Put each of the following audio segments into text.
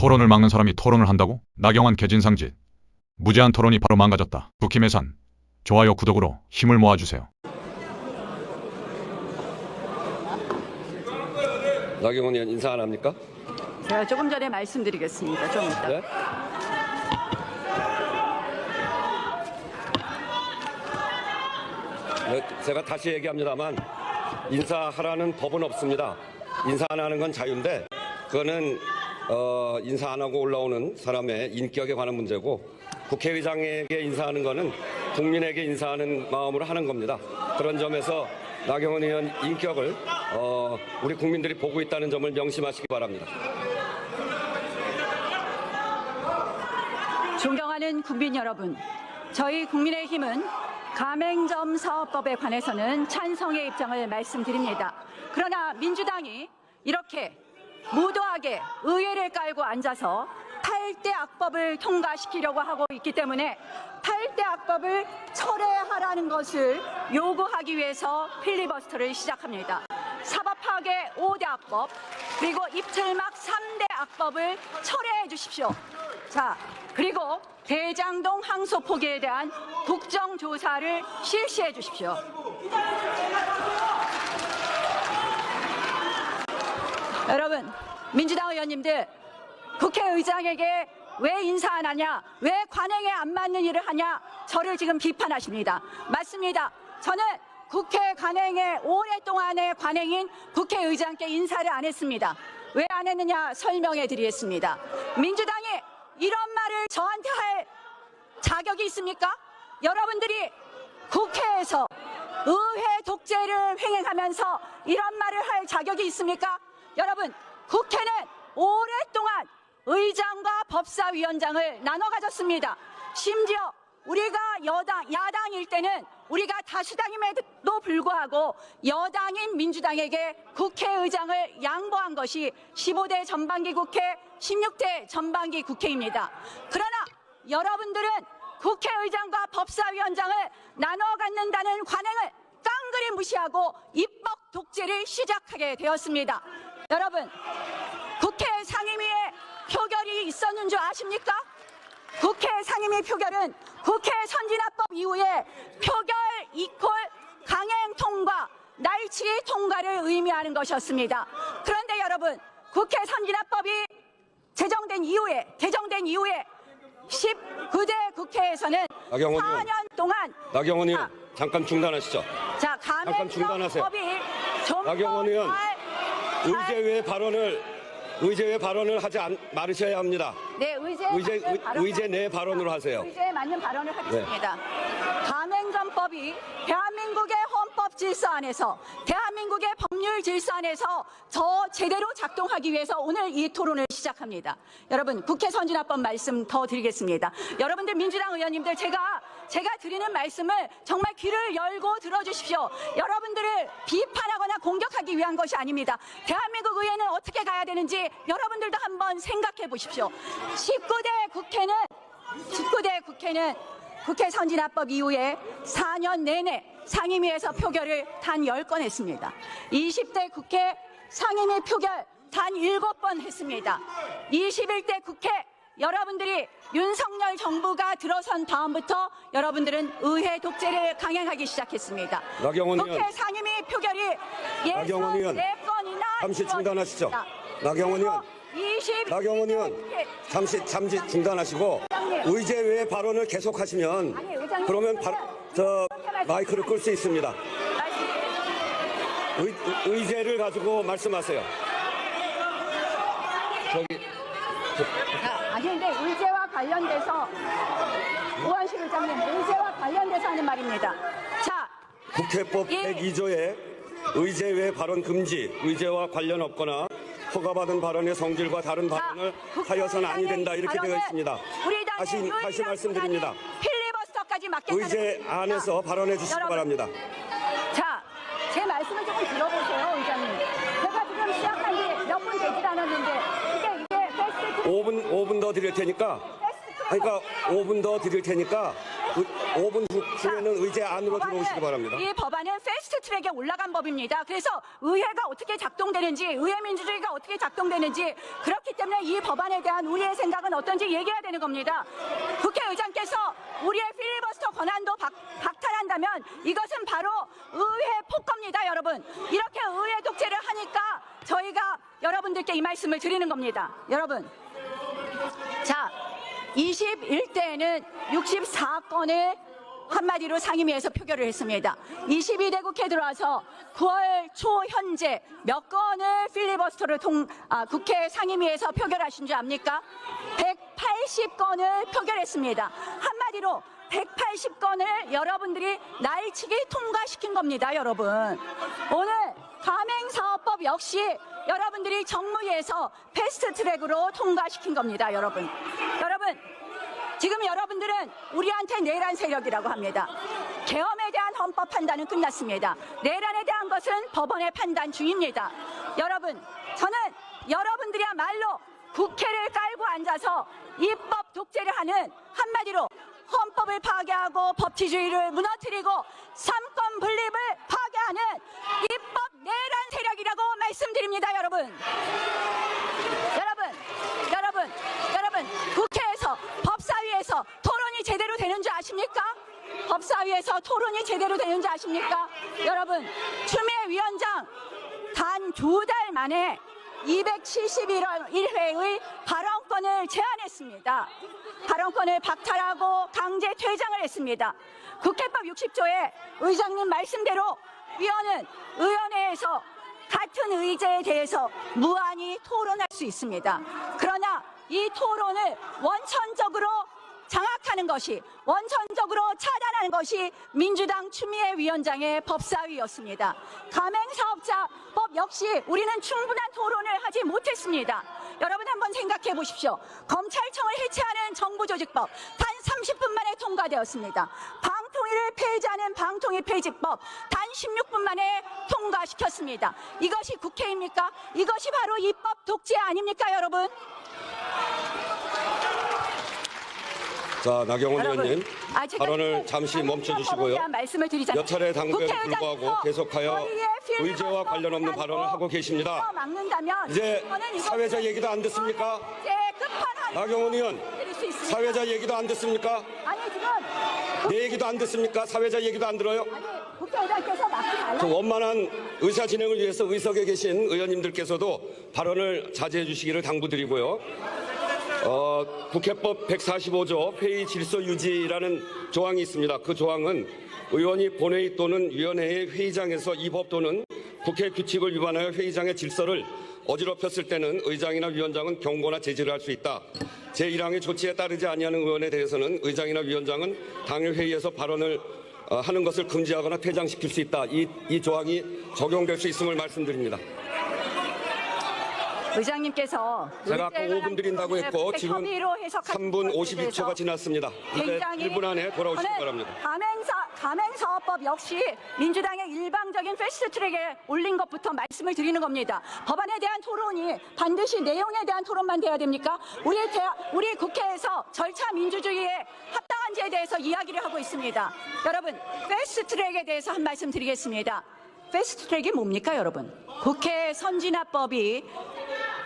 토론을 막는 사람이 토론을 한다고? 나경원 개진상짓. 무제한 토론이 바로 망가졌다. 국힘해산. 좋아요 구독으로 힘을 모아주세요. 나경원 의원 인사 안 합니까? 제가 조금 전에 말씀드리겠습니다. 좀 이따. 네? 네, 제가 다시 얘기합니다만 인사하라는 법은 없습니다. 인사 안 하는 건 자유인데 그거는 인사 안 하고 올라오는 사람의 인격에 관한 문제고 국회의장에게 인사하는 거는 국민에게 인사하는 마음으로 하는 겁니다. 그런 점에서 나경원 의원 인격을 우리 국민들이 보고 있다는 점을 명심하시기 바랍니다. 존경하는 국민 여러분, 저희 국민의힘은 가맹점 사업법에 관해서는 찬성의 입장을 말씀드립니다. 그러나 민주당이 이렇게 무도하게 의회를 깔고 앉아서 8대 악법을 통과시키려고 하고 있기 때문에 8대 악법을 철회하라는 것을 요구하기 위해서 필리버스터를 시작합니다. 사법파괴 5대 악법, 그리고 입틀막 3대 악법을 철회해 주십시오. 자, 그리고 대장동 항소 포기에 대한 국정조사를 실시해 주십시오. 여러분, 민주당 의원님들, 국회의장에게 왜 인사 안 하냐, 왜 관행에 안 맞는 일을 하냐, 저를 지금 비판하십니다. 맞습니다. 저는 국회 관행에 오랫동안의 관행인 국회의장께 인사를 안 했습니다. 왜 안 했느냐 설명해 드리겠습니다. 민주당이 이런 말을 저한테 할 자격이 있습니까? 여러분들이 국회에서 의회 독재를 횡행하면서 이런 말을 할 자격이 있습니까? 여러분, 국회는 오랫동안 의장과 법사위원장을 나눠 가졌습니다. 심지어 우리가 야당일 때는 우리가 다수당임에도 불구하고 여당인 민주당에게 국회의장을 양보한 것이 15대 전반기 국회, 16대 전반기 국회입니다. 그러나 여러분들은 국회의장과 법사위원장을 나눠 갖는다는 관행을 깡그리 무시하고 입법 독재를 시작하게 되었습니다. 여러분, 국회 상임위에 표결이 있었는 줄 아십니까? 국회 상임위 표결은 국회 선진화법 이후에 표결 이퀄 강행 통과, 날치기 통과를 의미하는 것이었습니다. 그런데 여러분, 국회 선진화법이 개정된 이후에 19대 국회에서는 4년 동안 나경원 의원 잠깐 중단하시죠. 자, 잠깐 중단하세요. 가맹점법이 나경원 의원 의제외 발언을 하지 말으셔야 합니다. 네, 의제 내 발언으로 하세요. 의제에 맞는 발언을 하겠습니다. 네. 가맹점법이 대한민국의 헌법 질서 안에서, 대한민국의 법률 질서 안에서 더 제대로 작동하기 위해서 오늘 이 토론을 시작합니다. 여러분, 국회 선진화법 말씀 더 드리겠습니다. 여러분들 민주당 의원님들, 제가 드리는 말씀을 정말 귀를 열고 들어주십시오. 여러분들을 비판하거나 공격하기 위한 것이 아닙니다. 대한민국 의회는 어떻게 가야 되는지 여러분들도 한번 생각해 보십시오. 19대 국회는 국회 선진화법 이후에 4년 내내 상임위에서 표결을 단 10건 했습니다. 20대 국회 상임위 표결 단 7번 했습니다. 21대 국회 여러분들이 윤석열 정부가 들어선 다음부터 여러분들은 의회 독재를 강행하기 시작했습니다. 국회 상임위 표결이 64건이나 잠시 중단하시죠. 나경원 의원 잠시 중단하시고 의제 외의 발언을 계속하시면 그러면 마이크를 끌 수 있습니다. 의제를 가지고 말씀하세요. 아니, 근데 의제와 관련돼서 우한실 의장님, 의제와 관련돼서 하는 말입니다. 자, 국회법 102조에 의제 외 발언 금지, 의제와 관련 없거나 허가받은 발언의 성질과 다른 발언을 하여서는 아니 된다, 이렇게 되어 있습니다. 다시 말씀드립니다. 필리버스터까지 맡겠다는 의제 안에서 발언해 주시기 바랍니다. 자, 제 말씀을 조금 들어보세요, 의장님. 제가 지금 시작한 지 몇 분 되질 않았는데 이게 패스트 5분 더 드릴 테니까, 그러니까 5분 더 드릴 테니까 5분 후에는 의제 안으로 들어오시기 바랍니다. 이 법안은 패스트트랙에 올라간 법입니다. 그래서 의회가 어떻게 작동되는지, 의회 민주주의가 어떻게 작동되는지, 그렇기 때문에 이 법안에 대한 우리의 생각은 어떤지 얘기해야 되는 겁니다. 국회의장께서 우리의 필리버스터 권한도 박탈한다면 이것은 바로 의회 폭거입니다, 여러분. 이렇게 의회 독재를 하니까 저희가 여러분들께 이 말씀을 드리는 겁니다. 여러분, 자, 21대에는 64건을 한마디로 상임위에서 표결을 했습니다. 22대 국회 들어와서 9월 초 현재 몇 건을 필리버스터를 국회 상임위에서 표결하신 줄 압니까? 180건을 표결했습니다. 한마디로 180건을 여러분들이 날치기 통과시킨 겁니다, 여러분. 오늘 가맹사업법 역시 여러분들이 정무위에서 패스트트랙으로 통과시킨 겁니다, 여러분. 여러분, 지금 여러분들은 우리한테 내란 세력이라고 합니다. 계엄에 대한 헌법 판단은 끝났습니다. 내란에 대한 것은 법원의 판단 중입니다. 여러분, 저는 여러분들이야말로 국회를 깔고 앉아서 입법 독재를 하는, 한마디로 헌법을 파괴하고 법치주의를 무너뜨리고 삼권 분립을 파괴하는 입법 내란 세력이라고 말씀드립니다, 여러분. 여러분, 국회에서, 법사위에서 토론이 제대로 되는 줄 아십니까? 법사위에서 토론이 제대로 되는 줄 아십니까? 여러분, 추미애 위원장 단 2달 만에 271회의 발언권을 제한했습니다. 발언권을 박탈하고 강제 퇴장을 했습니다. 국회법 60조에 의장님 말씀대로 위원은 의원회에서 같은 의제에 대해서 무한히 토론할 수 있습니다. 그러나 이 토론을 원천적으로 장악하는 것이, 원천적으로 차단하는 것이 민주당 추미애 위원장의 법사위였습니다. 가맹사업자법 역시 우리는 충분한 토론을 하지 못했습니다. 여러분 한번 생각해 보십시오. 검찰청을 해체하는 정부조직법 단 30분 만에 통과되었습니다. 방통위를 폐지하는 방통위 폐지법 단 16분 만에 통과시켰습니다. 이것이 국회입니까? 이것이 바로 입법 독재 아닙니까, 여러분? 자, 나경원 의원님, 발언을 잠시 멈춰주시고요. 몇 차례 당부에도 불구하고 계속하여 의제와 관련 없는 발언을 하고 계십니다. 이제 사회자 얘기도 안 듣습니까? 나경원 의원, 사회자 얘기도 안 듣습니까? 내 얘기도 안 듣습니까? 사회자 얘기도 안 들어요? 원만한 의사 진행을 위해서 의석에 계신 의원님들께서도 발언을 자제해 주시기를 당부드리고요. 국회법 145조 회의 질서 유지라는 조항이 있습니다. 그 조항은 의원이 본회의 또는 위원회의 회의장에서 이 법 또는 국회 규칙을 위반하여 회의장의 질서를 어지럽혔을 때는 의장이나 위원장은 경고나 제지를 할 수 있다. 제1항의 조치에 따르지 아니하는 의원에 대해서는 의장이나 위원장은 당일 회의에서 발언을 하는 것을 금지하거나 퇴장시킬 수 있다. 이 조항이 적용될 수 있음을 말씀드립니다. 의장님께서 제가 아까 5분 드린다고 했고 지금 3분 52초가 지났습니다. 이제 1분 안에 돌아오시기 바랍니다. 가맹사업법 역시 민주당의 일방적인 패스트트랙에 올린 것부터 말씀을 드리는 겁니다. 법안에 대한 토론이 반드시 내용에 대한 토론만 돼야 됩니까? 우리 국회에서 절차 민주주의에 합당한지에 대해서 이야기를 하고 있습니다. 여러분, 패스트트랙에 대해서 한 말씀 드리겠습니다. 패스트트랙이 뭡니까, 여러분? 국회 선진화법이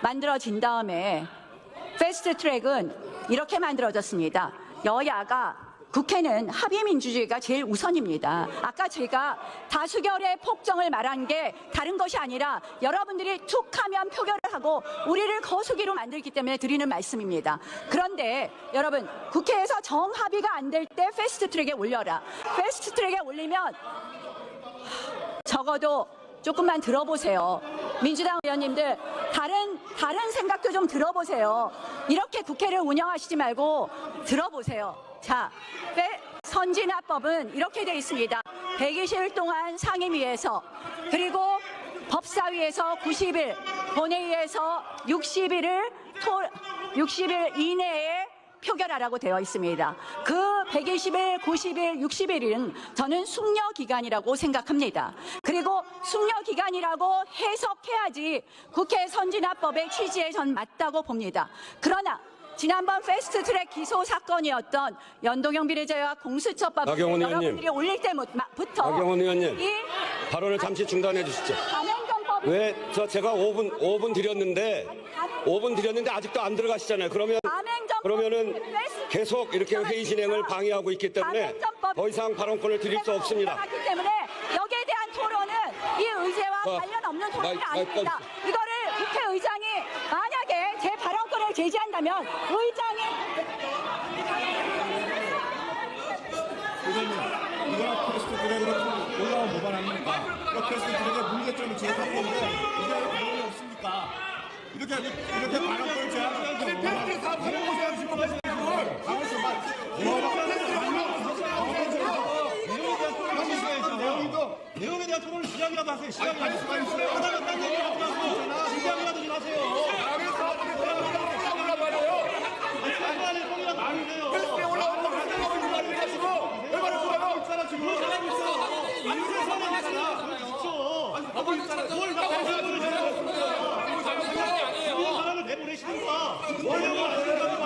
만들어진 다음에 패스트트랙은 이렇게 만들어졌습니다. 여야가, 국회는 합의민주주의가 제일 우선입니다. 아까 제가 다수결의 폭정을 말한 게 다른 것이 아니라 여러분들이 툭 하면 표결을 하고 우리를 거수기로 만들기 때문에 드리는 말씀입니다. 그런데 여러분, 국회에서 정합의가 안 될 때 패스트트랙에 올려라. 패스트트랙에 올리면 적어도 조금만 들어보세요. 민주당 의원님들, 다른 생각도 좀 들어보세요. 이렇게 국회를 운영하시지 말고 들어보세요. 자, 선진화법은 이렇게 되어 있습니다. 120일 동안 상임위에서, 그리고 법사위에서 90일, 본회의에서 60일 이내에 표결하라고 되어 있습니다. 그 120일, 90일, 60일은 저는 숙려기간이라고 생각합니다. 그리고 숙려기간이라고 해석해야지 국회 선진화법의 취지에 전 맞다고 봅니다. 그러나 지난번 패스트트랙 기소 사건이었던 연동형 비례제와 공수처법 나경원 의원님. 여러분들이 올릴 때부터 나경원 의원님, 이 발언을 잠시 중단해 주시죠. 감행정법이 왜 제가 5분 드렸는데 5분 드렸는데 아직도 안 들어가시잖아요. 그러면은 계속 이렇게 회의 진행을 방해하고 있기 때문에 더 이상 발언권을 드릴 수 없습니다. 하기 때문에 여기에 대한 토론은 이 의제와 관련 없는 토론이 아닙니다. 이거를 국회의장이 만약에 제 발언권을 제지한다면 의장이 이거 패스트 트랙으로 올라온 모반 아닙니까? 패스트 트랙의 문제점을 제기했는데 이게 왜 반응이 없습니까? 이렇게 발언권을 제한하고 패스트 다 발언을 제한하시고 내용에 대한 토론을 시작이라도 하세요. 시작이라도 하다가 딴 얘기 하지 마세요. 시작이라도 좀 하세요. 패스트에 올라오는 거 가져가고 있는 거 아니고 왜 말을 좋아요? 있잖아 지금. 인쇄선에 있잖아. 그렇죠. 뭘 사람을 내보내시는 거야. 원래는 안 된다니까.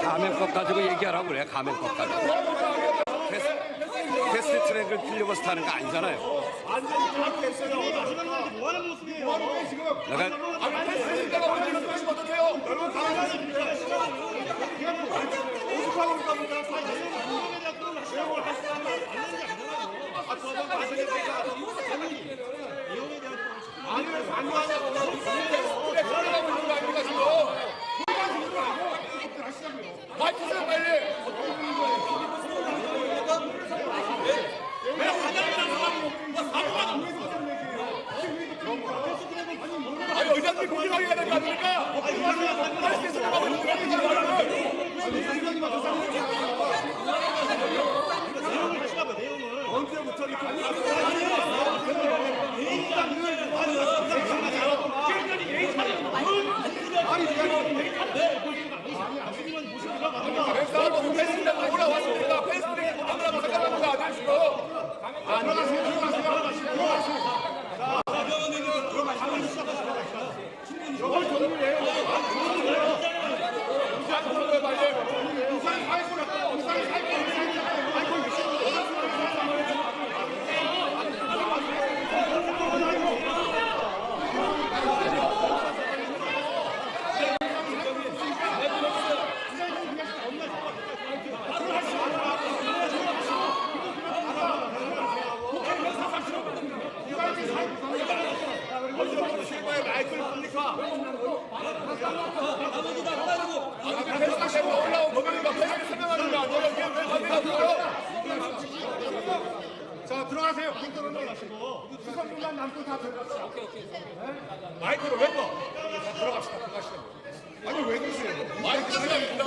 감행법 가지고 얘기하라고 그래. 감행법 가지고. 패스트 트랙을 필리버스터 하는 거 아니잖아요. 뭐 하는 모습이에요? 내가 의장님 공정하게 해야 될 거 아닙니까? 언제부터 이렇게 패스트가 올라왔습니다. 패스트가 올라가고 생각하는 거 아니에요 지금? 패스트가 올라온 법이니까 패스트 설명하는 거 아니에요? 이게 왜 반대하고요? 자 들어가세요. 들어가시고 수상중간 남고 다 들어가시죠. 마이크를 왜 꺼? 아니 왜 그러세요? 마이크 시간입니다.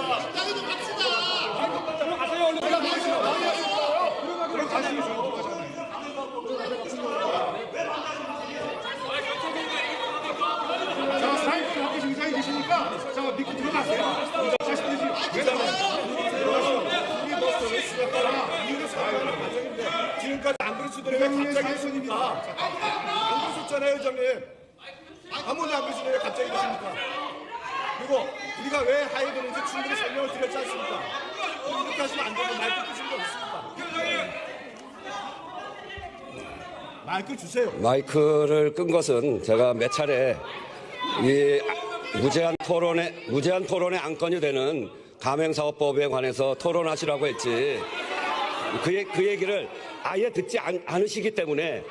자 사회적 밖에 증상이 계시니까 자 믿고 들어가세요. 지금까지 안 그러시더니 왜 갑자기 했습니까? 안 그러셨잖아요, 의장님. 아무도 안 그러시더니 왜 갑자기 그러십니까? 그리고 우리가 왜 하이브는지 충분히 설명을 드렸지 않습니까? 이렇게 하시면 안 되고 마이크 끄신 거 있습니까? 마이크 주세요. 마이크를 끈 것은 제가 몇 차례 이 무제한 토론의 안건이 되는 감행사업법에 관해서 토론하시라고 했지. 그 얘기를 아예 듣지 않으시기 때문에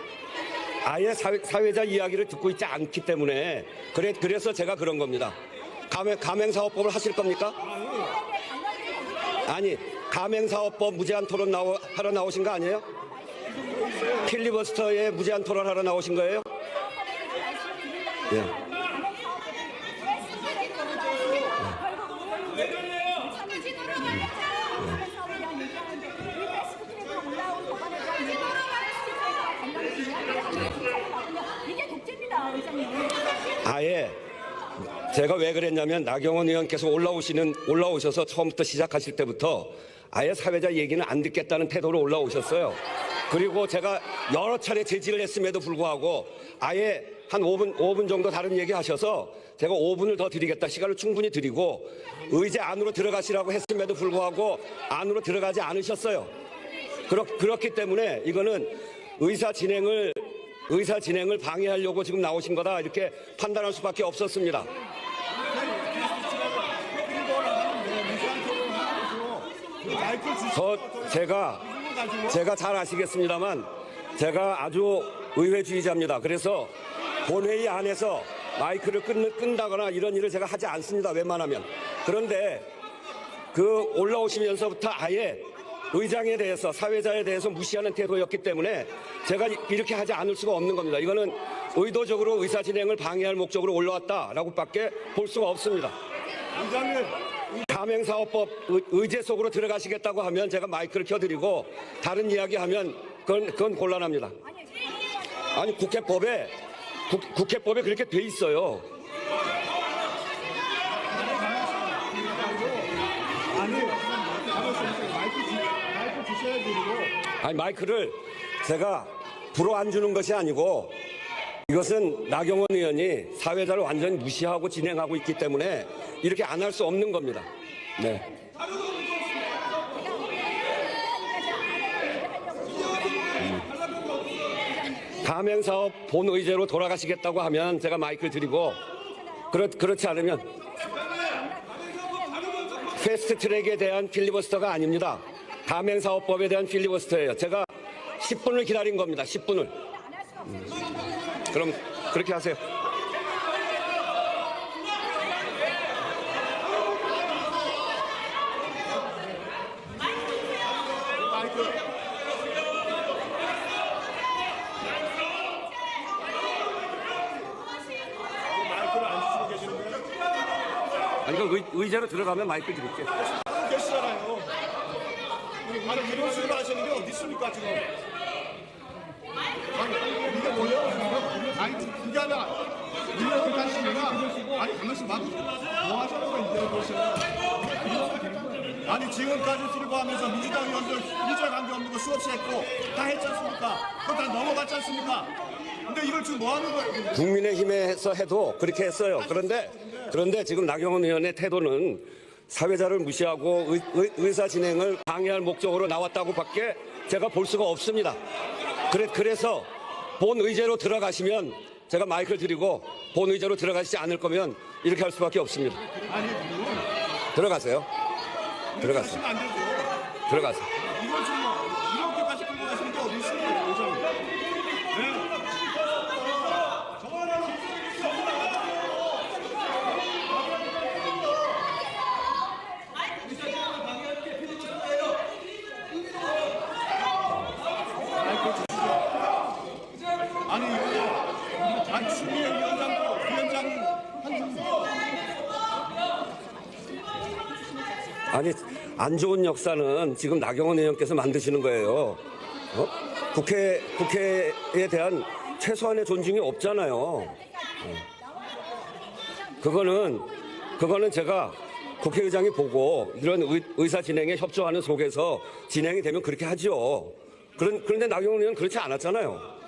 아예 사회자 이야기를 듣고 있지 않기 때문에 그래서 제가 그런 겁니다. 감행사업법을 하실 겁니까? 아니 감행사업법 무제한 토론 하러 나오신 거 아니에요? 필리버스터에 무제한 토론 하러 나오신 거예요? 예. 이게 독재입니다, 의장님. 아예 제가 왜 그랬냐면 나경원 의원께서 올라오셔서 처음부터 시작하실 때부터 아예 사회자 얘기는 안 듣겠다는 태도로 올라오셨어요. 그리고 제가 여러 차례 제지를 했음에도 불구하고 아예 한 5분 정도 다른 얘기 하셔서 제가 5분을 더 드리겠다, 시간을 충분히 드리고 의제 안으로 들어가시라고 했음에도 불구하고 안으로 들어가지 않으셨어요. 그렇기 때문에 이거는 의사 진행을 방해하려고 지금 나오신 거다, 이렇게 판단할 수밖에 없었습니다. 제가 잘 아시겠습니다만 제가 아주 의회주의자입니다. 그래서 본회의 안에서 마이크를 끈다거나 이런 일을 제가 하지 않습니다, 웬만하면. 그런데 그 올라오시면서부터 아예 의장에 대해서, 사회자에 대해서 무시하는 태도였기 때문에 제가 이렇게 하지 않을 수가 없는 겁니다. 이거는 의도적으로 의사 진행을 방해할 목적으로 올라왔다라고밖에 볼 수가 없습니다. 의장님, 가맹사업법 의제 속으로 들어가시겠다고 하면 제가 마이크를 켜드리고 다른 이야기하면 그건 곤란합니다. 아니, 국회법에 그렇게 돼 있어요. 마이크 주셔야 되고. 아니, 마이크를 제가 불어 안 주는 것이 아니고 이것은 나경원 의원이 사회자를 완전히 무시하고 진행하고 있기 때문에 이렇게 안 할 수 없는 겁니다. 네. 가맹사업 본의제로 돌아가시겠다고 하면 제가 마이크를 드리고 그렇지 않으면 패스트트랙에 대한 필리버스터가 아닙니다. 가맹사업법에 대한 필리버스터예요. 제가 10분을 기다린 겁니다. 10분을. 그럼 그렇게 하세요. 마이크를 안 주시고 계시는데. 아니, 이거 의제로 들어가면 마이크 드릴게요. 계시잖아요. 아니, 이런 식으로 하시는 게 어디 있습니까, 지금? 아니, 이게 뭐예요? 아니, 그게 아니라, 이렇게 하시느냐? 아니, 가만있어 봐. 뭐 하시는 거야, 이제 그것이. 아니, 지금까지 수립하면서 민주당 의원들 일절 관계 없는 거 수없이 했고, 다 했지 않습니까? 그거 다 넘어갔지 않습니까? 근데 이걸 지금 뭐 하는 거예요, 근데? 국민의힘에서 해도 그렇게 했어요. 그런데 지금 나경원 의원의 태도는 사회자를 무시하고 의사 진행을 방해할 목적으로 나왔다고밖에 제가 볼 수가 없습니다. 그래서 본 의제로 들어가시면 제가 마이크를 드리고 본 의제로 들어가시지 않을 거면 이렇게 할 수밖에 없습니다. 들어가세요. 들어가세요. 하시면 안 되죠. 들어가세요. 이걸 지금 이렇게까지 끌고 가시는 게 어디 있습니까, 의장님? 네? 아니, 추미애 위원장 아니, 안 좋은 역사는 지금 나경원 의원께서 만드시는 거예요. 국회에 대한 최소한의 존중이 없잖아요. 그거는 제가 국회의장이 보고 이런 의사 진행에 협조하는 속에서 진행이 되면 그렇게 하죠. 그런데 나경원 의원은 그렇지 않았잖아요.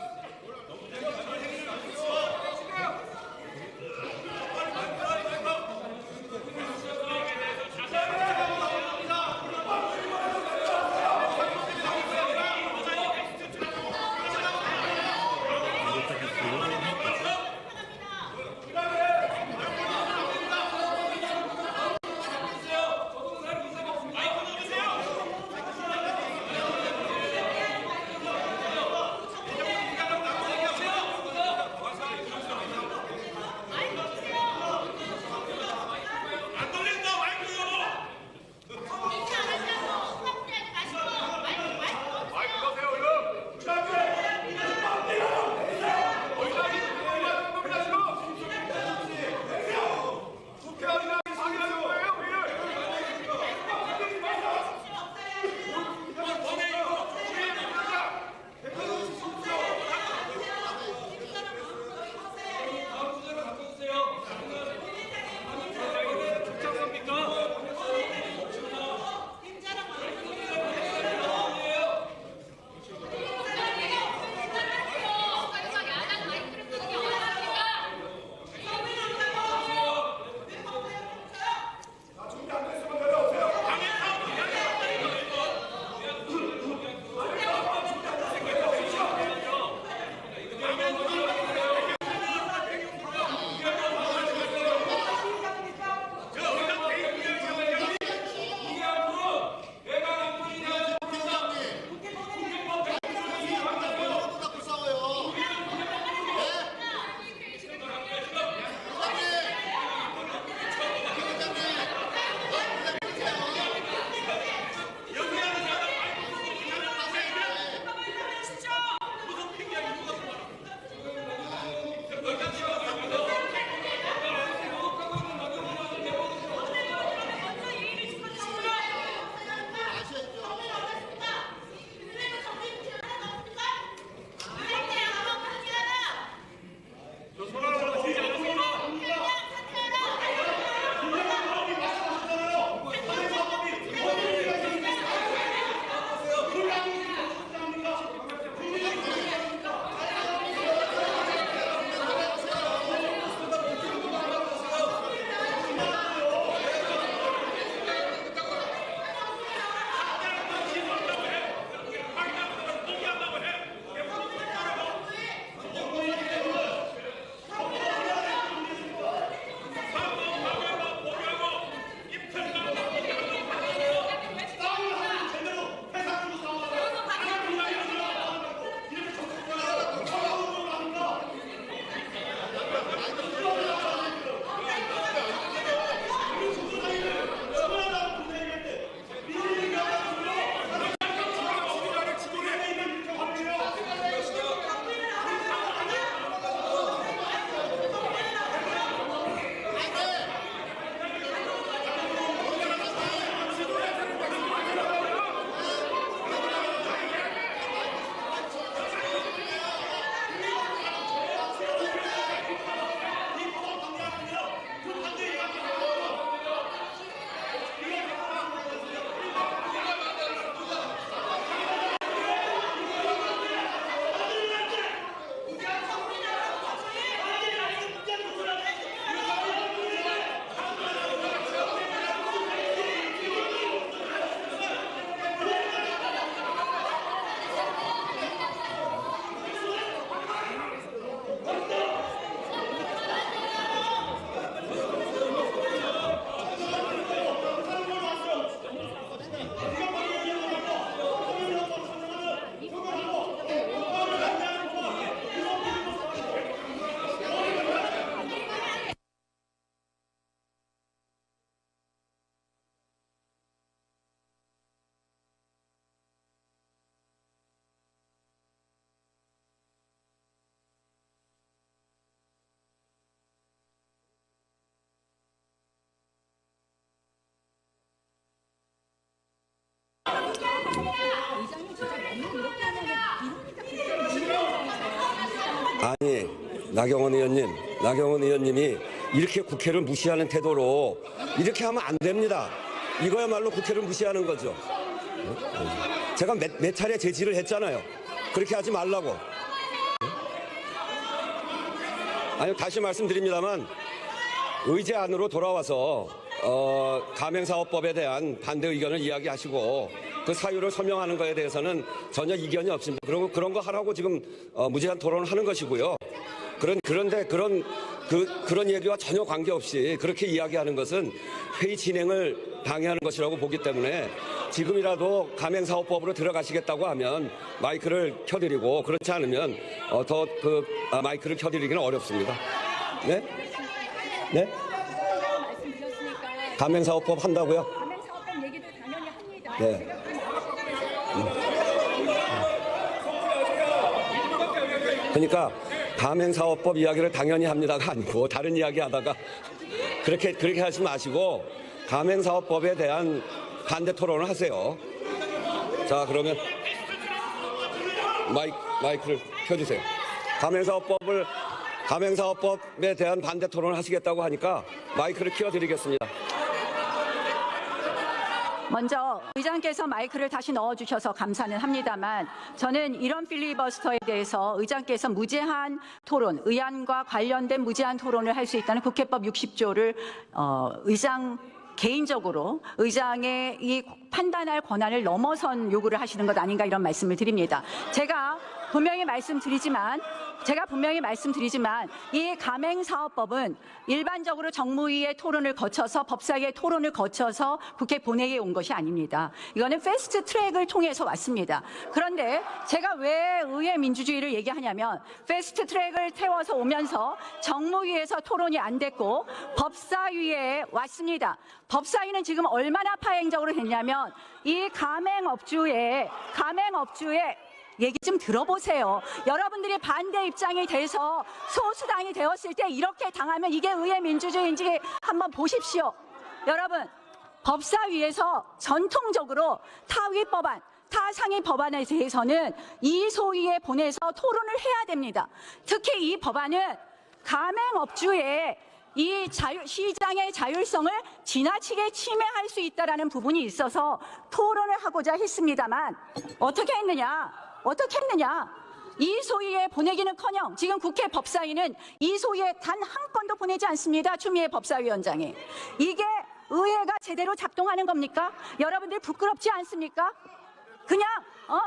아니, 나경원 의원님이 이렇게 국회를 무시하는 태도로 이렇게 하면 안 됩니다. 이거야말로 국회를 무시하는 거죠. 제가 몇 차례 제지를 했잖아요. 그렇게 하지 말라고. 아니, 다시 말씀드립니다만 의제 안으로 돌아와서 가맹사업법에 대한 반대 의견을 이야기하시고 그 사유를 설명하는 거에 대해서는 전혀 이견이 없습니다. 그런 거 하라고 지금 무제한 토론을 하는 것이고요. 그런데 그런 얘기와 전혀 관계없이 그렇게 이야기하는 것은 회의 진행을 방해하는 것이라고 보기 때문에 지금이라도 가맹사업법으로 들어가시겠다고 하면 마이크를 켜드리고 그렇지 않으면 마이크를 켜드리기는 어렵습니다. 네? 네? 가맹사업법 한다고요? 가맹사업법 얘기도 당연히 합니다. 네. 그러니까 가맹사업법 이야기를 당연히 합니다가 아니고 다른 이야기 하다가 그렇게 하지 마시고 가맹사업법에 대한 반대 토론을 하세요. 자, 그러면 마이크를 켜주세요. 가맹사업법에 대한 반대 토론을 하시겠다고 하니까 마이크를 켜드리겠습니다. 먼저 의장께서 마이크를 다시 넣어주셔서 감사는 합니다만 저는 이런 필리버스터에 대해서 의장께서 무제한 토론, 의안과 관련된 무제한 토론을 할 수 있다는 국회법 60조를 의장 개인적으로 의장의 이 판단할 권한을 넘어선 요구를 하시는 것 아닌가 이런 말씀을 드립니다. 제가 분명히 말씀드리지만 이 가맹사업법은 일반적으로 정무위의 토론을 거쳐서 법사위의 토론을 거쳐서 국회 본회의에 온 것이 아닙니다. 이거는 패스트 트랙을 통해서 왔습니다. 그런데 제가 왜 의회 민주주의를 얘기하냐면 패스트 트랙을 태워서 오면서 정무위에서 토론이 안 됐고 법사위에 왔습니다. 법사위는 지금 얼마나 파행적으로 됐냐면 이 가맹업주의 얘기 좀 들어보세요. 여러분들이 반대 입장이 돼서 소수당이 되었을 때 이렇게 당하면 이게 의회 민주주의인지 한번 보십시오. 여러분, 법사위에서 전통적으로 타위 법안, 타상위 법안에 대해서는 이소위에 보내서 토론을 해야 됩니다. 특히 이 법안은 가맹업주의 이 시장의 자율성을 지나치게 침해할 수 있다는 부분이 있어서 토론을 하고자 했습니다만 어떻게 했느냐? 이소위에 보내기는커녕 지금 국회 법사위는 이소위에 단 한 건도 보내지 않습니다. 추미애 법사위원장이. 이게 의회가 제대로 작동하는 겁니까? 여러분들 부끄럽지 않습니까? 그냥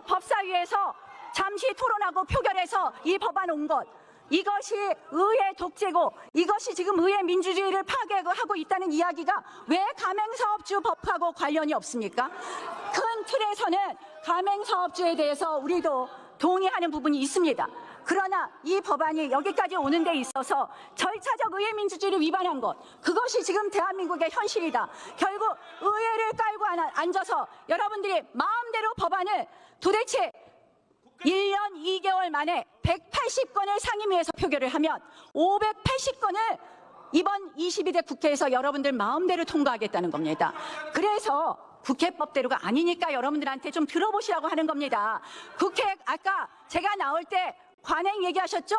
법사위에서 잠시 토론하고 표결해서 이 법안 온 것. 이것이 의회 독재고 이것이 지금 의회 민주주의를 파괴하고 있다는 이야기가 왜 가맹사업주 법하고 관련이 없습니까? 큰 틀에서는 가맹사업주에 대해서 우리도 동의하는 부분이 있습니다. 그러나 이 법안이 여기까지 오는 데 있어서 절차적 의회 민주주의를 위반한 것, 그것이 지금 대한민국의 현실이다. 결국 의회를 깔고 앉아서 여러분들이 마음대로 법안을 도대체 1년 2개월 만에 180건을 상임위에서 표결을 하면 580건을 이번 22대 국회에서 여러분들 마음대로 통과하겠다는 겁니다. 그래서 국회법대로가 아니니까 여러분들한테 좀 들어보시라고 하는 겁니다. 국회 아까 제가 나올 때 관행 얘기하셨죠?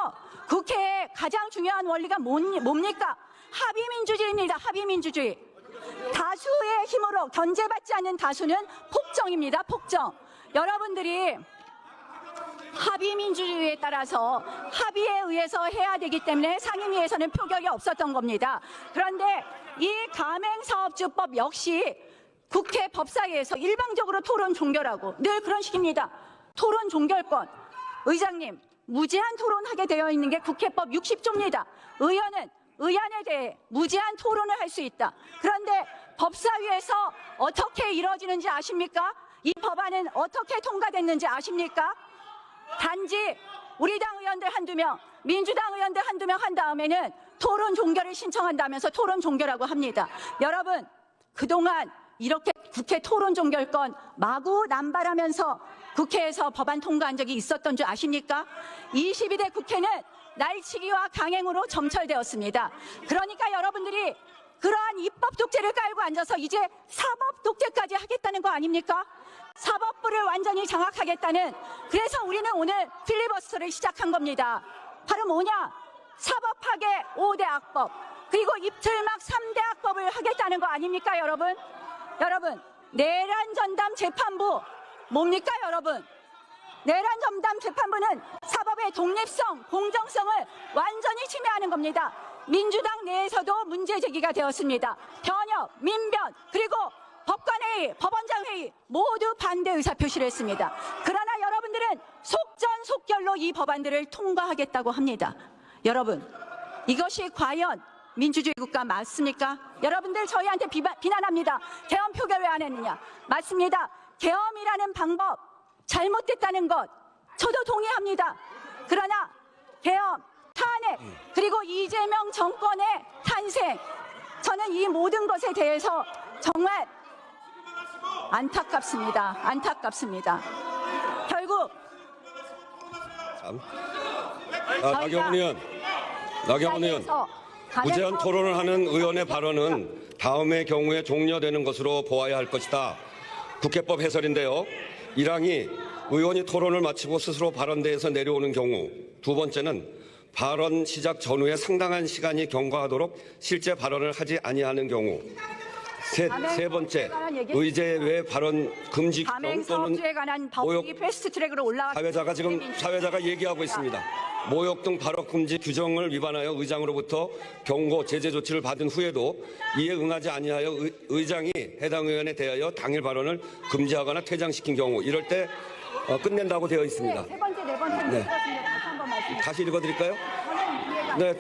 국회의 가장 중요한 원리가 뭡니까? 합의민주주의입니다. 합의민주주의. 다수의 힘으로 견제받지 않는 다수는 폭정입니다. 폭정. 여러분들이 합의민주주의에 따라서 합의에 의해서 해야 되기 때문에 상임위에서는 표결이 없었던 겁니다. 그런데 이 가맹사업주법 역시 국회 법사위에서 일방적으로 토론 종결하고 늘 그런 식입니다. 토론 종결권. 의장님, 무제한 토론하게 되어 있는 게 국회법 60조입니다. 의원은 의안에 대해 무제한 토론을 할 수 있다. 그런데 법사위에서 어떻게 이루어지는지 아십니까? 이 법안은 어떻게 통과됐는지 아십니까? 단지 우리 당 의원들 한두 명, 민주당 의원들 한두 명 한 다음에는 토론 종결을 신청한다면서 토론 종결하고 합니다. 여러분, 그동안 이렇게 국회 토론 종결권 마구 남발하면서 국회에서 법안 통과한 적이 있었던 줄 아십니까? 22대 국회는 날치기와 강행으로 점철되었습니다. 그러니까 여러분들이 그러한 입법 독재를 깔고 앉아서 이제 사법 독재까지 하겠다는 거 아닙니까? 사법부를 완전히 장악하겠다는, 그래서 우리는 오늘 필리버스터를 시작한 겁니다. 바로 뭐냐? 사법학의 5대 악법, 그리고 입틀막 3대 악법을 하겠다는 거 아닙니까, 여러분? 여러분, 내란 전담 재판부 뭡니까, 여러분? 내란 전담 재판부는 사법의 독립성, 공정성을 완전히 침해하는 겁니다. 민주당 내에서도 문제 제기가 되었습니다. 변협, 민변, 그리고 법관회의, 법원장회의 모두 반대 의사표시를 했습니다. 그러나 여러분들은 속전속결로 이 법안들을 통과하겠다고 합니다. 여러분, 이것이 과연 민주주의 국가 맞습니까? 여러분들 저희한테 비난합니다. 계엄 표결 왜 안 했느냐? 맞습니다. 계엄이라는 방법 잘못됐다는 것 저도 동의합니다. 그러나 계엄, 탄핵, 그리고 이재명 정권의 탄생, 저는 이 모든 것에 대해서 정말 안타깝습니다. 안타깝습니다. 결국 나경원 의원, 무제한 토론을 하는 의원의 발언은 다음의 경우에 종료되는 것으로 보아야 할 것이다. 국회법 해설인데요. 1항이 의원이 토론을 마치고 스스로 발언대에서 내려오는 경우, 두 번째는 발언 시작 전후에 상당한 시간이 경과하도록 실제 발언을 하지 아니하는 경우, 세 번째, 의제 외 발언 금지 규정 또는 모욕, 패스트트랙으로 올라왔습니다. 사회자가 얘기하고 있습니다. 모욕 등 발언 금지 규정을 위반하여 의장으로부터 경고, 제재 조치를 받은 후에도 이에 응하지 아니하여 의장이 해당 의원에 대하여 당일 발언을 금지하거나 퇴장시킨 경우, 이럴 때 끝낸다고 되어 있습니다. 세 번째, 네 번째 읽었습니다. 다시 한번 말씀해 주세요. 다시 읽어드릴까요? 네,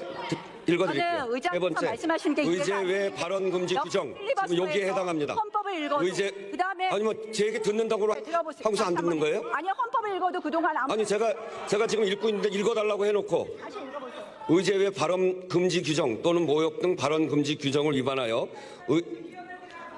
읽어드릴게요. 세 번째, 의제 외 발언 금지 규정, 지금 여기에 해당합니다. 헌법을 읽어도 그다음에 아니 뭐 제 얘기 듣는다고 하고서 안 듣는 거예요? 아니, 헌법을 읽어도 그동안 아무. 아니 제가 지금 읽고 있는데 읽어달라고 해놓고, 다시 읽어보세요. 의제 외 발언 금지 규정 또는 모욕 등 발언 금지 규정을 위반하여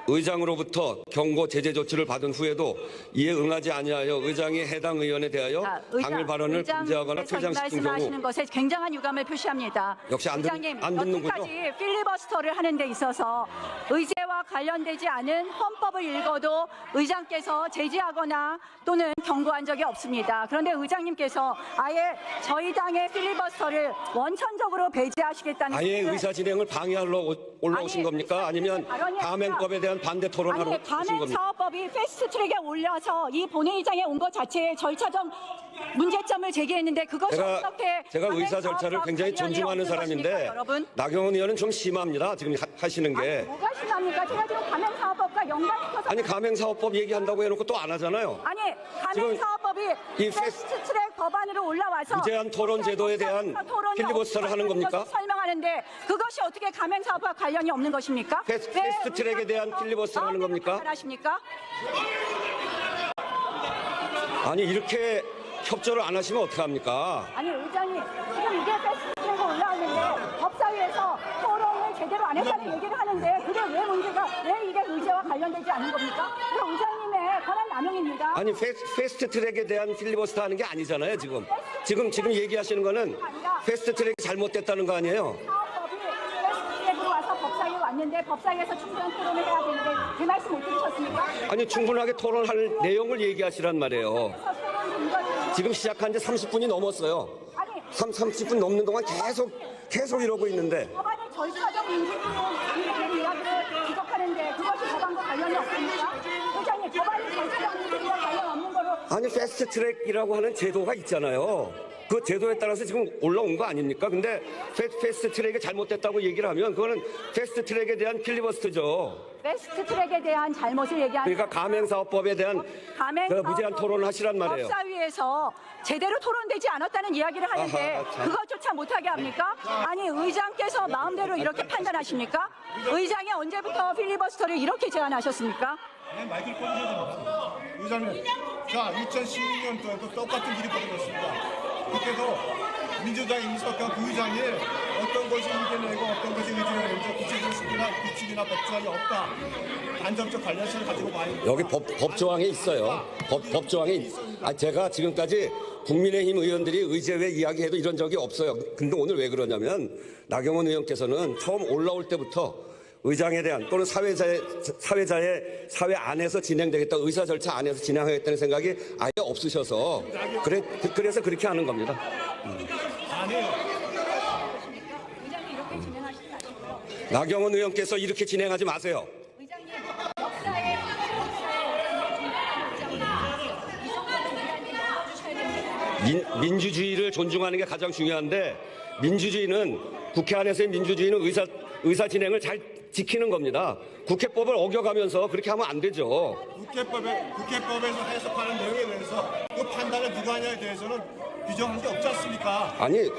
의장으로부터 경고, 제재 조치를 받은 후에도 이에 응하지 아니하여 의장이 해당 의원에 대하여 당일 발언을 금지하거나 퇴장시킨 경우, 말씀하시는 것에 굉장한 유감을 표시합니다. 역시 안 듣는군요. 여태까지 필리버스터를 하는 데 있어서 의제와 관련되지 않은 헌법을 읽어도 의장께서 제지하거나 또는 경고한 적이 없습니다. 그런데 의장님께서 아예 저희 당의 필리버스터를 원천적으로 배제하시겠다는 아예 의사 진행을 방해하러 올라오신 겁니까? 아니면 감행법에 대한 반대 토론하러 오신 겁니까? 감행사업법이 패스트트랙에 올려서 이 본회의장에 온 것 자체에 절차적 문제점을 제기했는데 그것이 어떻게 제가 의사 절차를 굉장히 존중하는 사람인데 나경원 의원은 좀 심합니다. 지금 하시는 게. 아니, 뭐가 심합니까? 제가 지금 감행사업법과 연관시켜서. 아니 감행사업법 얘기한다고 해놓고 또 안 하잖아요. 아니, 감행사업법이 이 패스트트랙 법안으로 올라와서 무제한 토론 제도에 대한 필리버스터를 하는 겁니까? 설명하는데 그것이 어떻게 감행사업과 관련이 없는 것입니까? 패스트트랙에 대한 필리버스터를 하는 겁니까? 하십니까? 아니 이렇게 협조를 안 하시면 어떡합니까? 아니, 의장님, 지금 이게 패스트트랙에 올라왔는데 법사위에서 토론을 제대로 안 했다는 얘기를 하는데 그게 왜 이게 의제와 관련되지 않은 겁니까? 이거 의장님의 권한 남용입니다. 아니 패스트트랙에 대한 필리버스터 하는 게 아니잖아요. 지금 얘기하시는 거는 패스트트랙이 잘못됐다는 거 아니에요? 사업법이 패스트트랙으로 와서 법사위에 왔는데 법사위에서 충분한 토론을 해야 되는데 그 말씀 못 들으셨습니까? 아니 충분하게 토론할 내용을 얘기하시란 말이에요. 지금 시작한 지 30분이 넘었어요. 30분 넘는 동안 계속 이러고 있는데. 법안의 절차적 문제에 이야기를 지적하는데 그것이 법안과 관련이 없습니까? 의장님, 법안의 절차적 문제와 관련 없는 거로. 아니 패스트트랙이라고 하는 제도가 있잖아요. 그 제도에 따라서 지금 올라온 거 아닙니까? 근데 패스트트랙이 잘못됐다고 얘기를 하면 그거는 패스트트랙에 대한 필리버스터죠. 패스트트랙에 대한 잘못을 얘기하는. 그러니까 감행사업법에 대한 무제한 토론을 하시란 말이에요. 법사위에서 제대로 토론되지 않았다는 이야기를 하는데 그것조차 못하게 합니까? 아니, 의장께서 마음대로 이렇게 판단하십니까? 의장이 언제부터 필리버스터를 이렇게 제안하셨습니까? 네, 마이크를 꺼주셔야 됩니다. 의장님, 자, 2016년도에도 똑같은 일이 벌어졌습니다. 그때도 민주당 임석경 부의장이 어떤 것이 의견내고 어떤 것이 의견을 내고 규칙이나 법조항이 없다. 간접적 관련성을 가지고 봐야 여기 법 조항이 있어요. 법 조항이. 제가 지금까지 국민의힘 의원들이 의제 외 이야기해도 이런 적이 없어요. 근데 오늘 왜 그러냐면 나경원 의원께서는 처음 올라올 때부터 의장에 대한 또는 사회자의 사회 안에서 진행되겠다, 의사 절차 안에서 진행하겠다는 생각이 아예 없으셔서 그래서 그렇게 하는 겁니다. 나경원 의원께서 이렇게 진행하지 마세요. 민주주의를 존중하는 게 가장 중요한데, 민주주의는, 국회 안에서의 민주주의는 의사 진행을 잘 지키는 겁니다. 국회법을 어겨가면서 그렇게 하면 안 되죠. 국회법에서 해석하는 내용에 대해서 그 판단을 누가 하냐에 대해서는 규정한 게 없지 않습니까? 아니,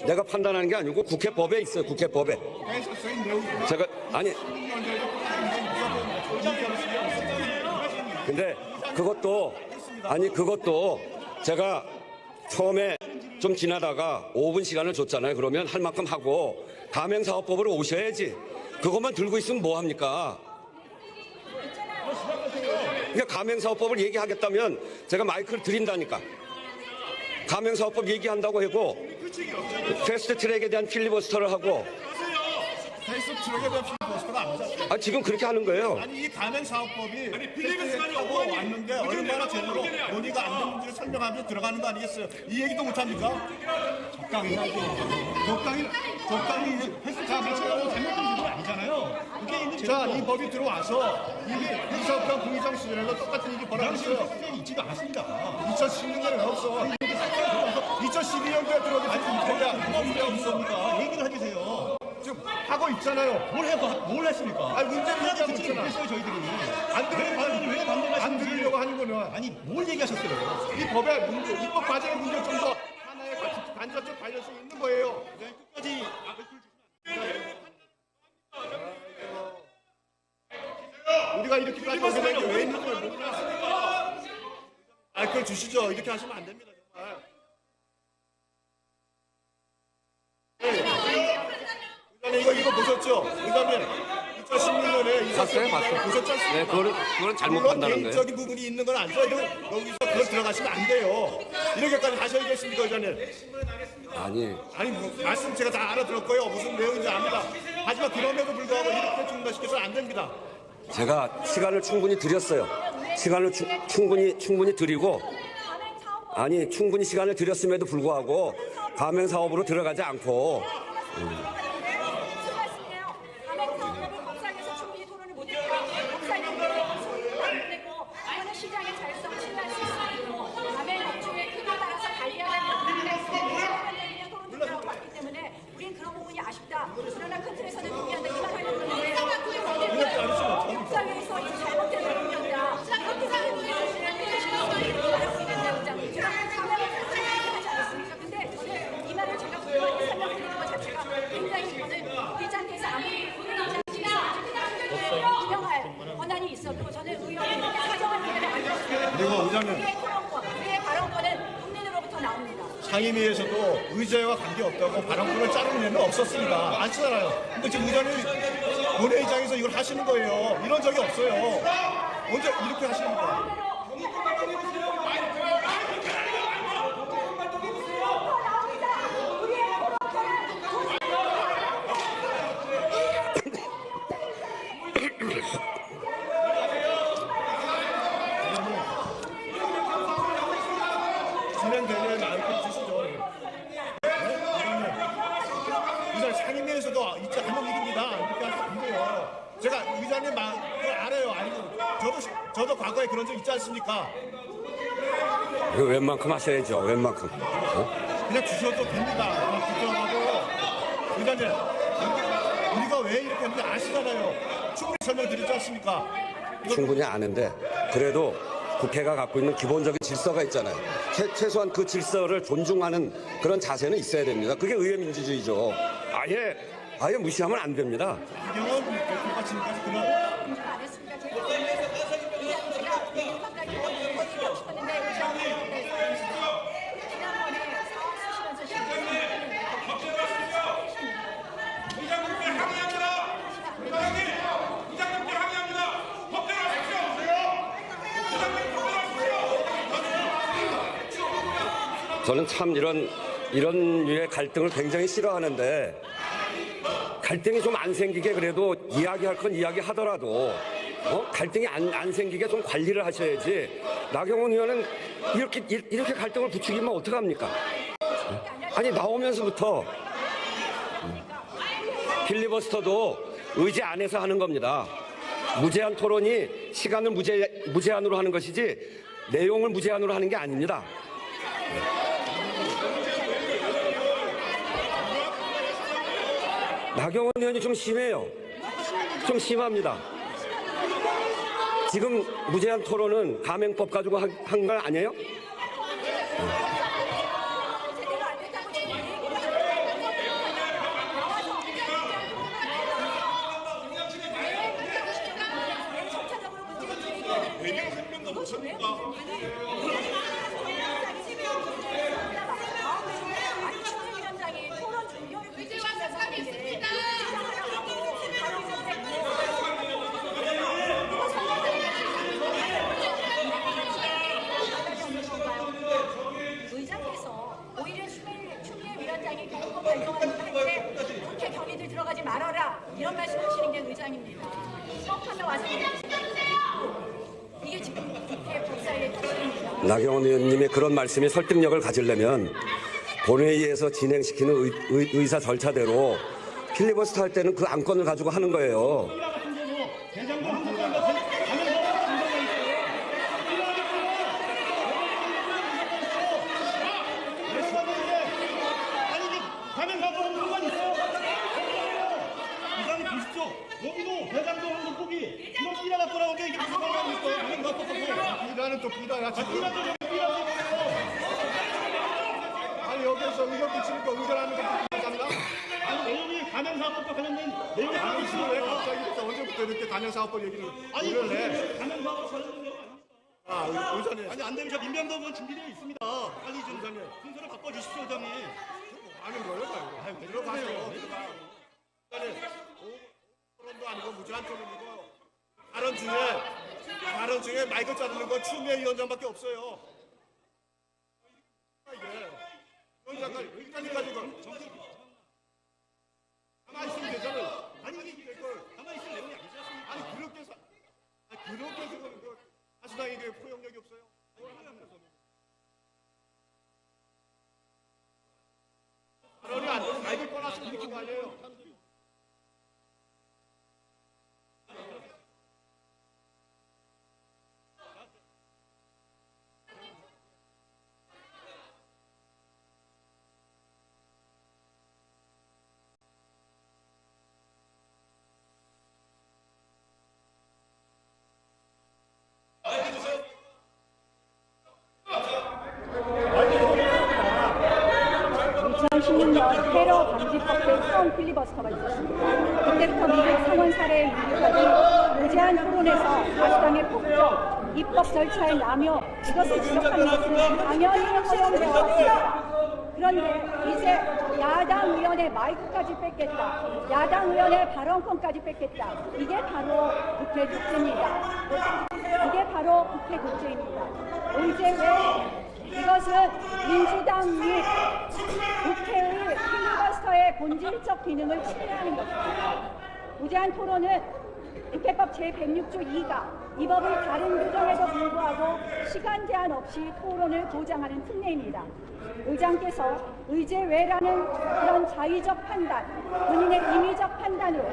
내가 판단하는 게 아니고 국회법에 있어요. 국회법에. 해석적인 내용이 제가 아니, 근데 그것도 제가 처음에 좀 지나다가 5분 시간을 줬잖아요. 그러면 할 만큼 하고 가맹사업법으로 오셔야지. 그것만 들고 있으면 뭐 합니까? 그러니까 가맹사업법을 얘기하겠다면 제가 마이크를 드린다니까. 가맹사업법 얘기한다고 하고 패스트트랙에 대한 필리버스터를 하고. 패스트트랙에 대한 필리버스터가 아니잖아요. 지금 그렇게 하는 거예요. 아니, 이 가맹사업법이 필리버스터하고 왔는데 얼마나 제대로 논의가 안 됐는지를 설명하면서 들어가는 거 아니겠어요? 이 얘기도 못합니까? 적당히 하죠. 적당히 패스트트랙하고 잘못된 일은 아니잖아요. 자, 이 법이 들어와서 이게 이석현 부의장 시절에도 똑같은 일이 벌어졌어요. 있지도 않았습니다. 2016년에 없어. 2012년도에 들어오게 법이 없습니까? 얘기를 해주세요. 지금 하고 있잖아요. 뭘 했습니까? 아니, 문제를 얘기하고 있잖아. 했어요, 저희들이. 안 들으려고 하는 거는. 아니, 뭘 얘기하셨어요? 이 법의 문제, 입법 과정의 문제 좀 더 하나의 간접적 관련성이 있는 거예요. 네, 끝까지. 우리가 이렇게까지 오게 된 게 왜 있는 걸 몰랐습니까? 그걸 주시죠. 이렇게 하시면 안 됩니다, 정말. 의장님, 이거 보셨죠? 의장님, 2016년에 봤어요? 보셨지 않습니까? 네, 그거는 잘못 물론 판단한 거예요. 개인적인 부분이 있는 건 아니죠. 여기서 그걸 들어가시면 안 돼요. 이렇게까지 하셔야겠습니까, 의장님? 아니, 말씀 제가 다 알아들었고요. 무슨 내용인지 압니다. 하지만 그럼에도 불구하고 이렇게 중단시켜서는 안 됩니다. 제가 시간을 충분히 드렸어요. 시간을 충분히 드리고, 충분히 시간을 드렸음에도 불구하고 가맹사업으로 들어가지 않고. 시장의 자율성을 신뢰할 수 있고, 가맹 업주의 크기에 따라서 관리하는 토론도 왔기 때문에 우린 그런 부분이 아쉽다. 그러나 큰 틀에서는 동의한다. 이만 하려고 그러는데 국상에서 이 잘못된 내용이었다. 그렇게 생각하는 근데 저는 이 말을 제가 분명히 설명드리는 것 자체가 굉장히 저는 의장께서 아무리 규명할 권한이 있어도 저는 의원이 사정한 문제를 안 했습니다. 그리고 의장님, 그의 발언권은 국민으로부터 나옵니다. 상임위에서도 의제와 관계없다고 발언권을 자르는 일은 없었습니다. 아시잖아요. 근데 지금 의장님 본회의장에서 이걸 하시는 거예요. 이런 적이 없어요. 언제 이렇게 하십니까? 진행되는 마음껏 주시죠. 의장님, 상임위에서도 하는 일입니다. 이렇게 하시면 안 돼요. 제가 의장님 알아요. 저도 과거에 그런 적 있지 않습니까? 이거 웬만큼 하셔야죠. 웬만큼. 그냥 주셔도 됩니다. 부탁하고. 의장님, 우리가 왜 이렇게 하는지 아시잖아요. 충분히 설명드리지 않습니까? 충분히 아는데 그래도 국회가 갖고 있는 기본적인 질서가 있잖아요. 최소한 그 질서를 존중하는 그런 자세는 있어야 됩니다. 그게 의회 민주주의죠. 아예 무시하면 안 됩니다. 이경은 국회가 지금까지 그런 안 했습니다. 제가 일반까지 얘기하고 싶었는데 지난번에 사업 쓰시면서 저는 참 이런 류의 갈등을 굉장히 싫어하는데 갈등이 좀 안 생기게 그래도 이야기할 건 이야기하더라도 갈등이 안 생기게 좀 관리를 하셔야지. 나경원 의원은 이렇게 갈등을 부추기면 어떡합니까? 아니 나오면서부터 필리버스터도 의지 안에서 하는 겁니다. 무제한 토론이 시간을 무제한으로 하는 것이지 내용을 무제한으로 하는 게 아닙니다. 나경원 의원이 좀 심해요. 좀 심합니다. 지금 무제한 토론은 가맹법 가지고 한 거 아니에요? 의장께서 오히려 추미애 위원장이 경호권 발동하는 할때 국회 경위들 들어가지 말아라 이런 말씀하시는 게 의장입니다. 수업하며 와서 이게 지금 국회 법사위의 특징입니다. 나경원 의원님의 그런 말씀이 설득력을 가지려면 본회의에서 진행시키는 의사 절차대로 필리버스터 할 때는 그 안건을 가지고 하는 거예요. 여기도 대장동 항공폭이 이런 삐라 갖고 나온 게 이게 무슨 상관이 있어? 당연히 갖고 비라는 또 비라야 지금. 삐라도 저기 삐라도 아니 여기서 의견 붙이니까 의견하는 거 비잖아. 아니 내용이 감염사업과 관련된 내용이 아니 지금 왜 갑자기 이렇게 언제부터 이렇게 단연사업법 얘기를 해? 감염사업 관련된 내용 아닙니까? 아 의사님. 아니 안 되면 저 민병동은 준비되어 있습니다. 빨리 좀 순서를 바꿔주십시오, 회장님. 하는 거예요, 말고. 들어가세요. 의사님. 토론도 아니고 무제한 토론이고 발언 중에 마이크 자르는 건 추미애 위원장밖에 없어요. 이게 위원장까지 여기까지 거 가만히 있으면 되잖아요. 아니 이걸 가만히 있으면 내용이 아니지 않습니까? 아니 그렇게 해서 하수당에게 포용력이 없어요. 발언이 안 돼서 마이크 꺼놨으면 이렇게 거 아니에요. 테러 방지법의 처음 필리버스터가 있었습니다. 그때부터 미국 상원 사례에 이르기까지 무제한 토론에서 다수당의 폭정, 입법 절차의 남용 이것을 지적하는 것은 당연히 허용되어 왔습니다. 그런데 이제 야당 의원의 마이크까지 뺏겠다, 야당 의원의 발언권까지 뺏겠다. 이게 바로 국회 독재입니다. 이게 바로 국회 독재입니다. 의제외 이것은 민주당 및 국회의 필리버스터의 본질적 기능을 침해하는 것입니다. 무제한 토론은 국회법 제106조 2가 이 법의 다른 규정에도 불구하고 시간 제한 없이 토론을 보장하는 특례입니다. 의장께서 의제외라는 그런 자의적 판단, 본인의 임의적 판단으로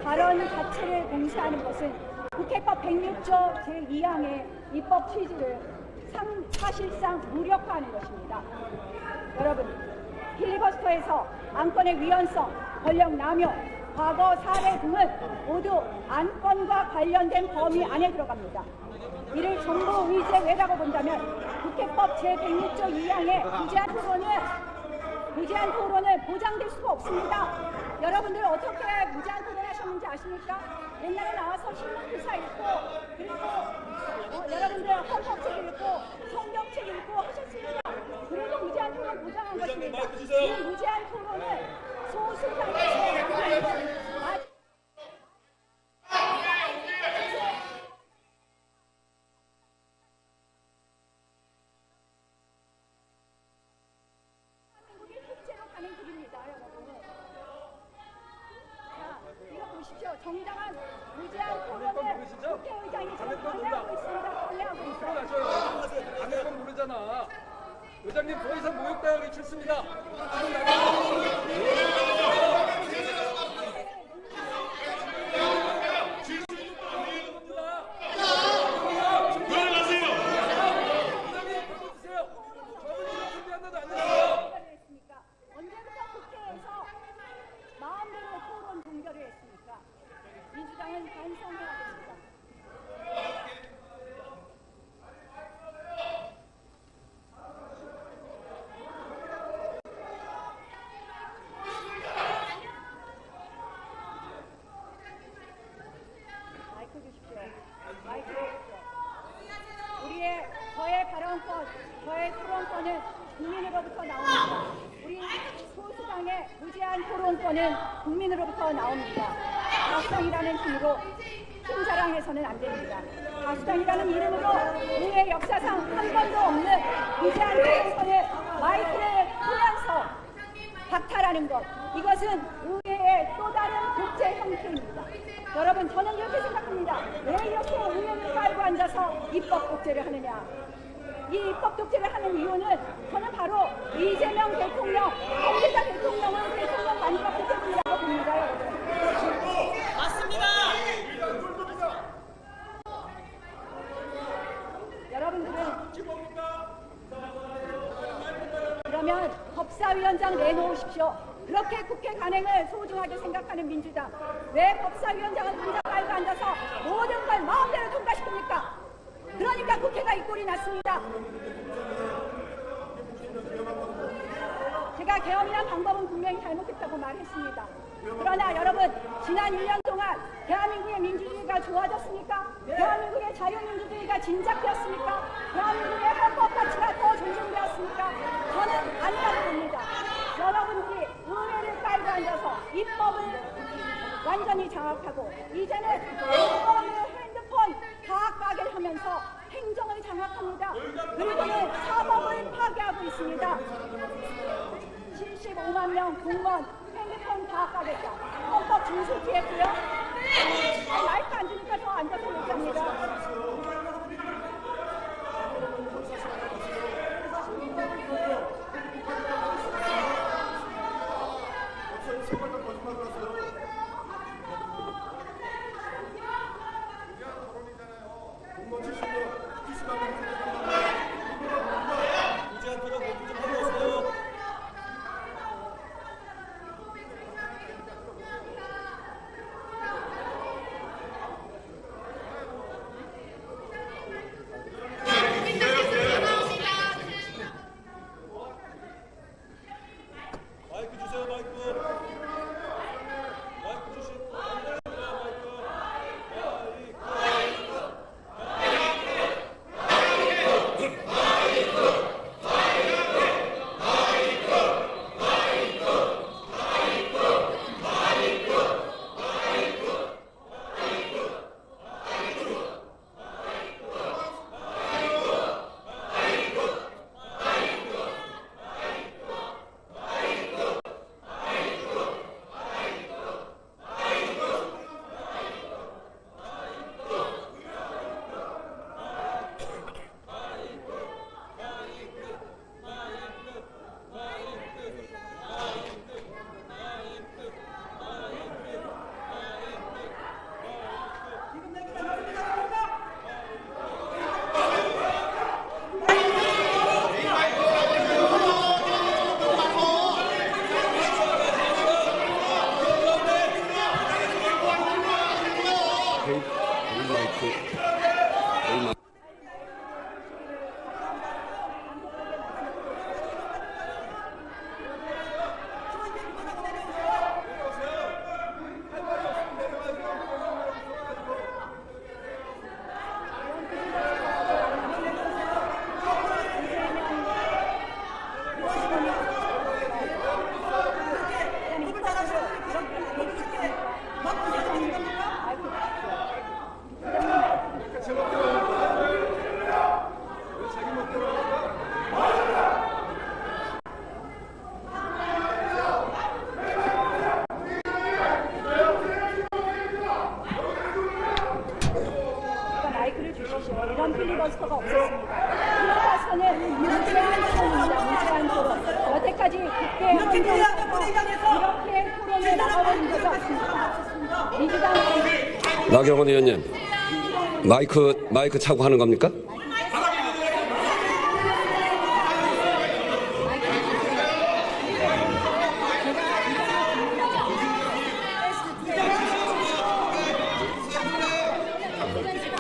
발언 자체를 공시하는 것은 국회법 106조 제2항의 입법 취지를 사실상 무력화하는 것입니다. 여러분, 필리버스터에서 안건의 위헌성, 권력 남용, 과거 사례 등은 모두 안건과 관련된 범위 안에 들어갑니다. 이를 정부 의제외라고 본다면 국회법 제106조 2항의 무제한 토론은 보장될 수가 없습니다. 여러분들 어떻게 무제한 토론하셨는지 아십니까? 옛날에 나와서 신문 기사 읽고 그리고 여러분들 헌법책 읽고 성경책 읽고 하셨습니다. 그래도 무제한 토론 보장한 것입니다. 이 무제한 토론은 소수당의 한국이 국제로 가는 길입니다, 여러분. 자, 정당한 무제한 토론을 국회의장이 지금 방해하고 있습니다. 방해하고 있어요. 하셔요. 당연한 모르잖아. 의장님 더 이상 모욕당하기 싫습니다. 언제부터 국회에서 마음대로 토론 종결을 했습니까? 민주당은 반성해야 됩니다. 마이크 주십시오. 마이크 주십시오. 저의 발언권, 저의 토론권은 국민으로부터 나옵니다. 우리 소수당의 무제한 토론권은 국민으로부터 나옵니다. 다수당이라는 힘으로 힘 자랑해서는 안 됩니다. 다수당이라는 이름으로 의회 역사상 한 번도 없는 무제한 토론권을 마이크를 끄면서 박탈하는 것, 이것은 의회의 또 다른 독재 형태입니다. 여러분, 저는 이렇게 생각합니다. 왜 이렇게 의회를 깔고 앉아서 입법 독재를 하느냐? 이 입법 독재를 하는 이유는 저는 바로 이재명 대통령, 홍준표 대통령은 대통령 만들었기 때문이라고 봅니다, 여러분. 여러분들은 그러면 법사위원장 내놓으십시오. 그렇게 국회 간행을 소중하게 생각하는 민주당, 왜 법사위원장을 혼자 깔고 앉아서 모든 걸 마음대로 통과시킵니까? 그러니까 국회가 이 꼴이 났습니다. 제가 개헌이란 방법은 분명히 잘못했다고 말했습니다. 그러나 여러분, 지난 1년 동안 대한민국의 민주주의가 좋아졌습니까? 대한민국의 자유민주주의가 진작되었습니까? 대한민국의 헌법 가치가 더 존중되었습니까? 저는 아니라고 봅니다. 여러분들이 의회를 깔고 앉아서 입법을 완전히 장악하고 이제는 핸드폰 가압박을 하면서 행정을 장악합니다. 그리고는 사법을 파괴하고 있습니다. 75만 명 공무원 핸드폰 가압박했다. 헌법 준수피했고요. 마이크 안 주니까 저 앉아서 얘기합니다. 이루어질 수가 없었습니다. 그래서는 무제한 토론, 여태까지 국회 헌정에서 이렇게 토론을 나가본 적이 없습니다. 민주당 나경원 의원님, 마이크 차고 하는 겁니까?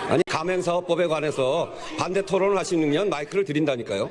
아니, 가맹사업법에 관해서 반대 토론을 하시면 마이크를 드린다니까요.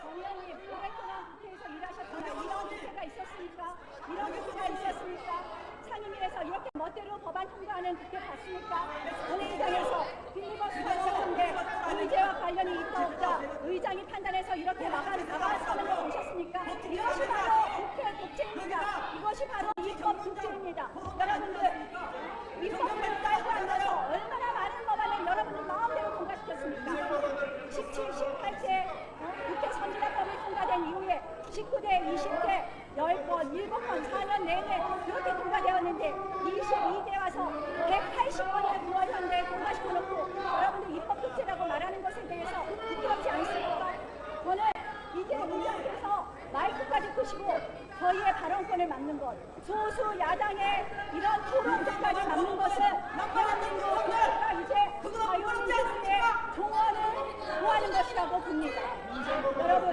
정의원님, 오랫동안 국회에서 일하셨구나. 이런 국회가 있었습니까? 이런 국회가 있었습니까? 상임위에서 이렇게 멋대로 법안 통과하는 국회 봤습니까? 본회의장에서 필리버스터 시작한데 의제와 관련이 있다 없다 의장이 판단해서 이렇게 나가는 거 보셨습니까? 이것이 바로 국회 독재입니다. 이것이 바로 입법 독재입니다. 여러분들, 입법을 깔고 앉아서 얼마나 많은 법안을 여러분들 마음대로 통과시켰습니까? 17, 18대 국회 선진화법이 통과된 이후에 19대, 20대 10번, 7번, 4년 내내 그렇게 통과되었는데 22대 와서 180번을 9월 현대에 통과시켜놓고 여러분들 입법 독재라고 말하는 것에 대해서 부끄럽지 않습니까? 저는 이제 의장께서 마이크까지 끄시고 저희의 발언권을 막는 것, 소수 야당의 이런 토론까지 막는 것은 대한민국 국회가 이제 자유민주주의의 종언을 구하는 것이라고 봅니다. 여러분,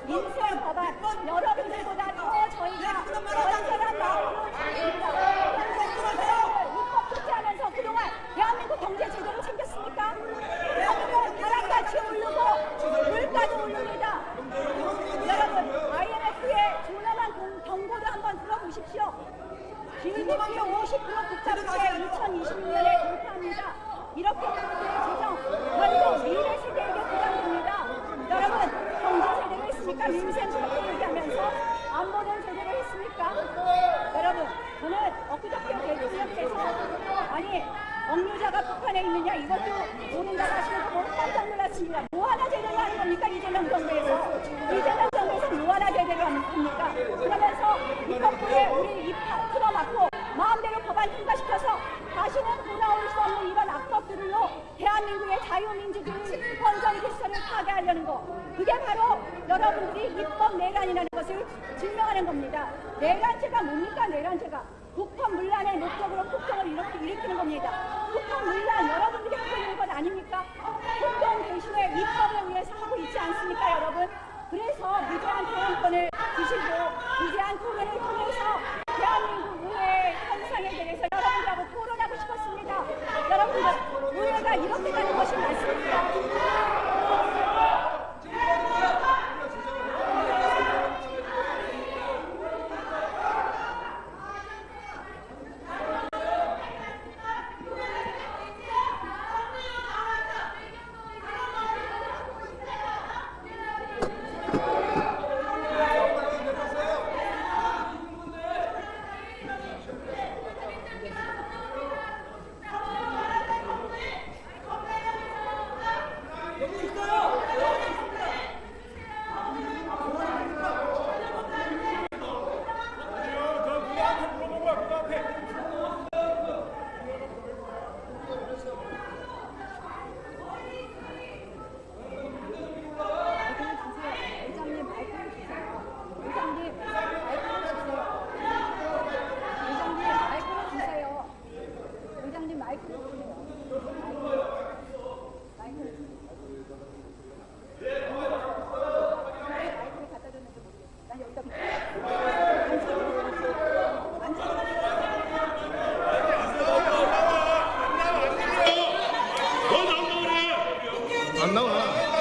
민생 법안 여러분들보다 더 저희가 건전한 마음으로 잘합니다. 입법 독재하면서 그동안 대한민국 경제 제대로 챙겼습니까? 대한민국 바람같이 오르고 물가도 오릅니다. 여러분, IMF의 조남한 경고도 한번 들어보십시오. GDP 50% 국가부채 2026년에 돌파합니다. 이렇게 재정 결국 미래 세대에게 부담됩니다. 여러분, 경제 제대로 했습니까? 민생 그렇게 얘기하면서 안보는 제대로 했습니까? 여러분, 저는 엊그저께 대통령께서 아니 억류자가 북한에 있느냐 이것도 모른다고 하시는 거 보고 깜짝 놀랐습니다. 뭐 하나 제대로 하는 겁니까? 이재명 정부에서. 이재명 정부에서 뭐 하나 제대로 하는 겁니까? 그러면서 입법부에 우리 입 틀어막고 마음대로 법안 통과시켜서 다시는 돌아올 수 없는 이런 악법들로 대한민국의 자유민주주의 헌정 질서를 파괴하려는 거. 그게 바로 여러분들이 입법 내란이라는 것을 증명하는 겁니다. 내란죄가 뭡니까? 내란죄가 국헌문란의 목적으로 폭동을 일으키는 겁니다. 국헌문란 여러분들이 하고 있는 것 아닙니까? 폭동 대신에 입법에 의해서 하고 있지 않습니까, 여러분? 그래서 무제한 토론권을 주시고 무제한 토론을 통해서 대한민국 의회 현상에 대해서 여러분들하고 토론하고 싶었습니다. 여러분들, 의회가 이렇게 가는 것이 맞습니까? 안 나와.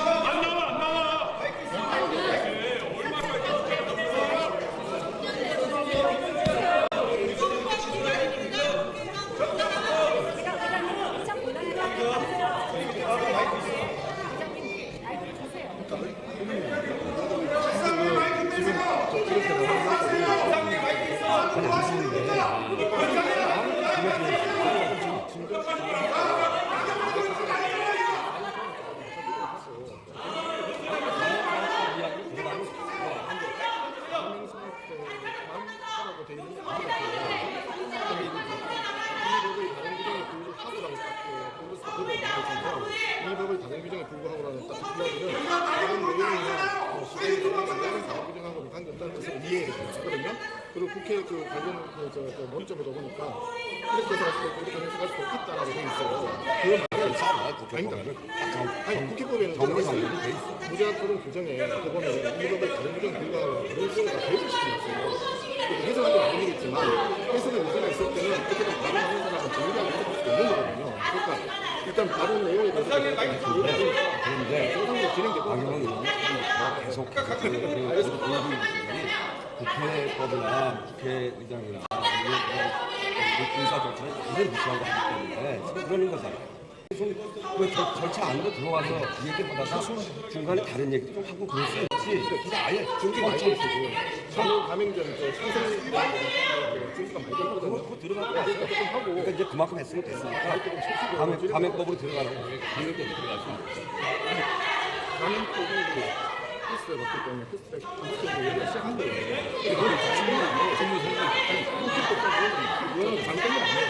이 법을 다른 규정에 불구하고라는 딱 클라우드는 다른 내용이나 시간이 다른 규정하고 관계없다는 뜻으로 이해했거든요. 그리고 국회 그 관련 논점을 보니까 이렇게 해석할 이렇게 해석할 수도 있다라고 되어 있어요. 그 말은 아닙니다. 아니 국회법에는 무제한 토론 규정에 이렇게 보면 이 법을 다른 규정에 불구하고 다른 규정을 다 배제시켜놨어요. 해석할 때는 모르겠지만 해석의 문제가 있을 때는 어떻게든 바로 하는 사람은 정리하고 해석할 수도 있는 거거든요. 그러니까 일단 다른 내용에 대해서 그런데 정상적으로 진행되고 박영원 의원이 계속 국회법이나 국회의장이나 인사 절차를 굉장히 무시하고 하기 때문에 지금 그러는 거잖아요. 그 절차 안으로 들어와서 얘기보다가 중간에 다른 얘기도 좀 하고 그럴 수 있지. 근데 아예 중지 많이 쓰고 저는 감행전 신생 중지가 많이 되거든요. 그거 들어가고 나서 조금 하고 그러니까 이제 그만큼 했으면 됐으니까 감행법으로 들어가라고 감행법으로 들어가지. 감행법이 패스를 받기 때문에 패스를 공식적으로 시작한 거예요. 이거는 잘못된 건 아니에요.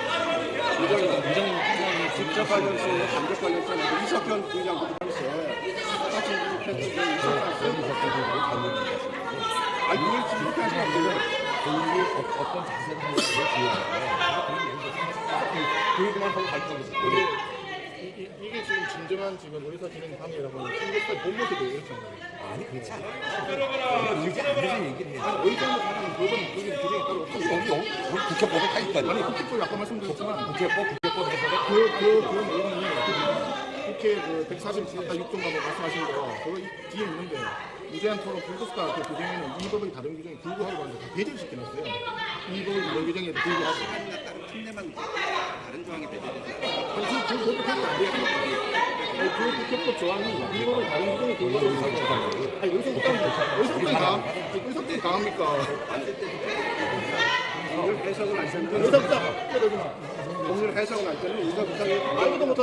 직접 관련성에 간접 관련성에 이석현 부의장도 당시에 같이 패스를 아 이걸 지금 이렇게 하시면 안 돼요. 본인이 어떤 자세를 하는지 중요해요. 그 얘기만 하고 갈 거거든요. 이게 지금 진정한 지금 의사 진행 방해라고 하는 친구들 못 모시게 이렇잖아요. 아니 그렇지 않아. 그렇지 않아서 얘기를 해요. 아니 의사는 사람 그건 규정이 따로 없어요. 우리 국회법에 다 있다니까. 아니 국회법이 아까 말씀드렸지만 국회법 해석에 그 내용이 국회 그 144타 6조라고 말씀하신 거 그거 뒤에 있는데 무제한 토론 불구스가 그 규정에는 이 법의 다른 규정에 불구하고 하는데 다 배제시켜놨어요. 이 법의 다른 규정에 불구하고. 특례만 다른 조항에 배제되죠. 아니 그것도 해도 안 돼요. 아니 그 국회법 조항이 이 법의 다른 규정에 불구하고 아니 의석부터 강합니까? 오늘 해석을 안 했는데 의석부터 오늘 해석을 할 때는 의사 부상이 알지도 못한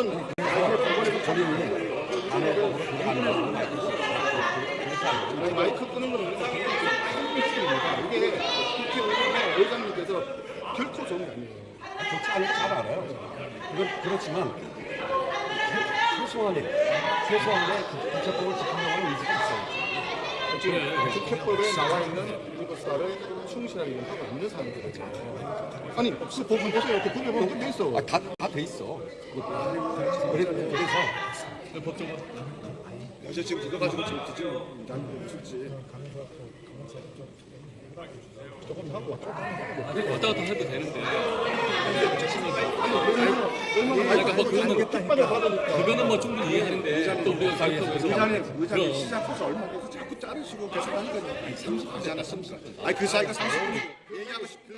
아니 마이크 끄는 거는 이게 국회의원의 의장님께서 결코 좋은 게 아니에요. 좋지 않은 잘 알아요. 그렇지만 최소한의 국회법을 지키려고 하는 의지가 있어요. 지금 국회법에 나와 있는 유니버스를 충실하게 하고 있는 사람들이잖아요. 아니 혹시 법은 보세요. 이렇게 국회법은 돼 있어. 다 돼 있어. 그래서 어제 지금 그거 가지고 지금 난 솔직히 조금 하고 왔죠. 왔다 갔다 해도 되는데. 그러니까 뭐 그거는 뜻받아 받으니까. 그거는 뭐 충분히 이해하는데 또 우리가 의장님 시작해서 얼마 돼서 자꾸 자르시고 계속 하니까 30분 하지 않았습니까? 아니 그 사이가 30분 얘기하고 싶은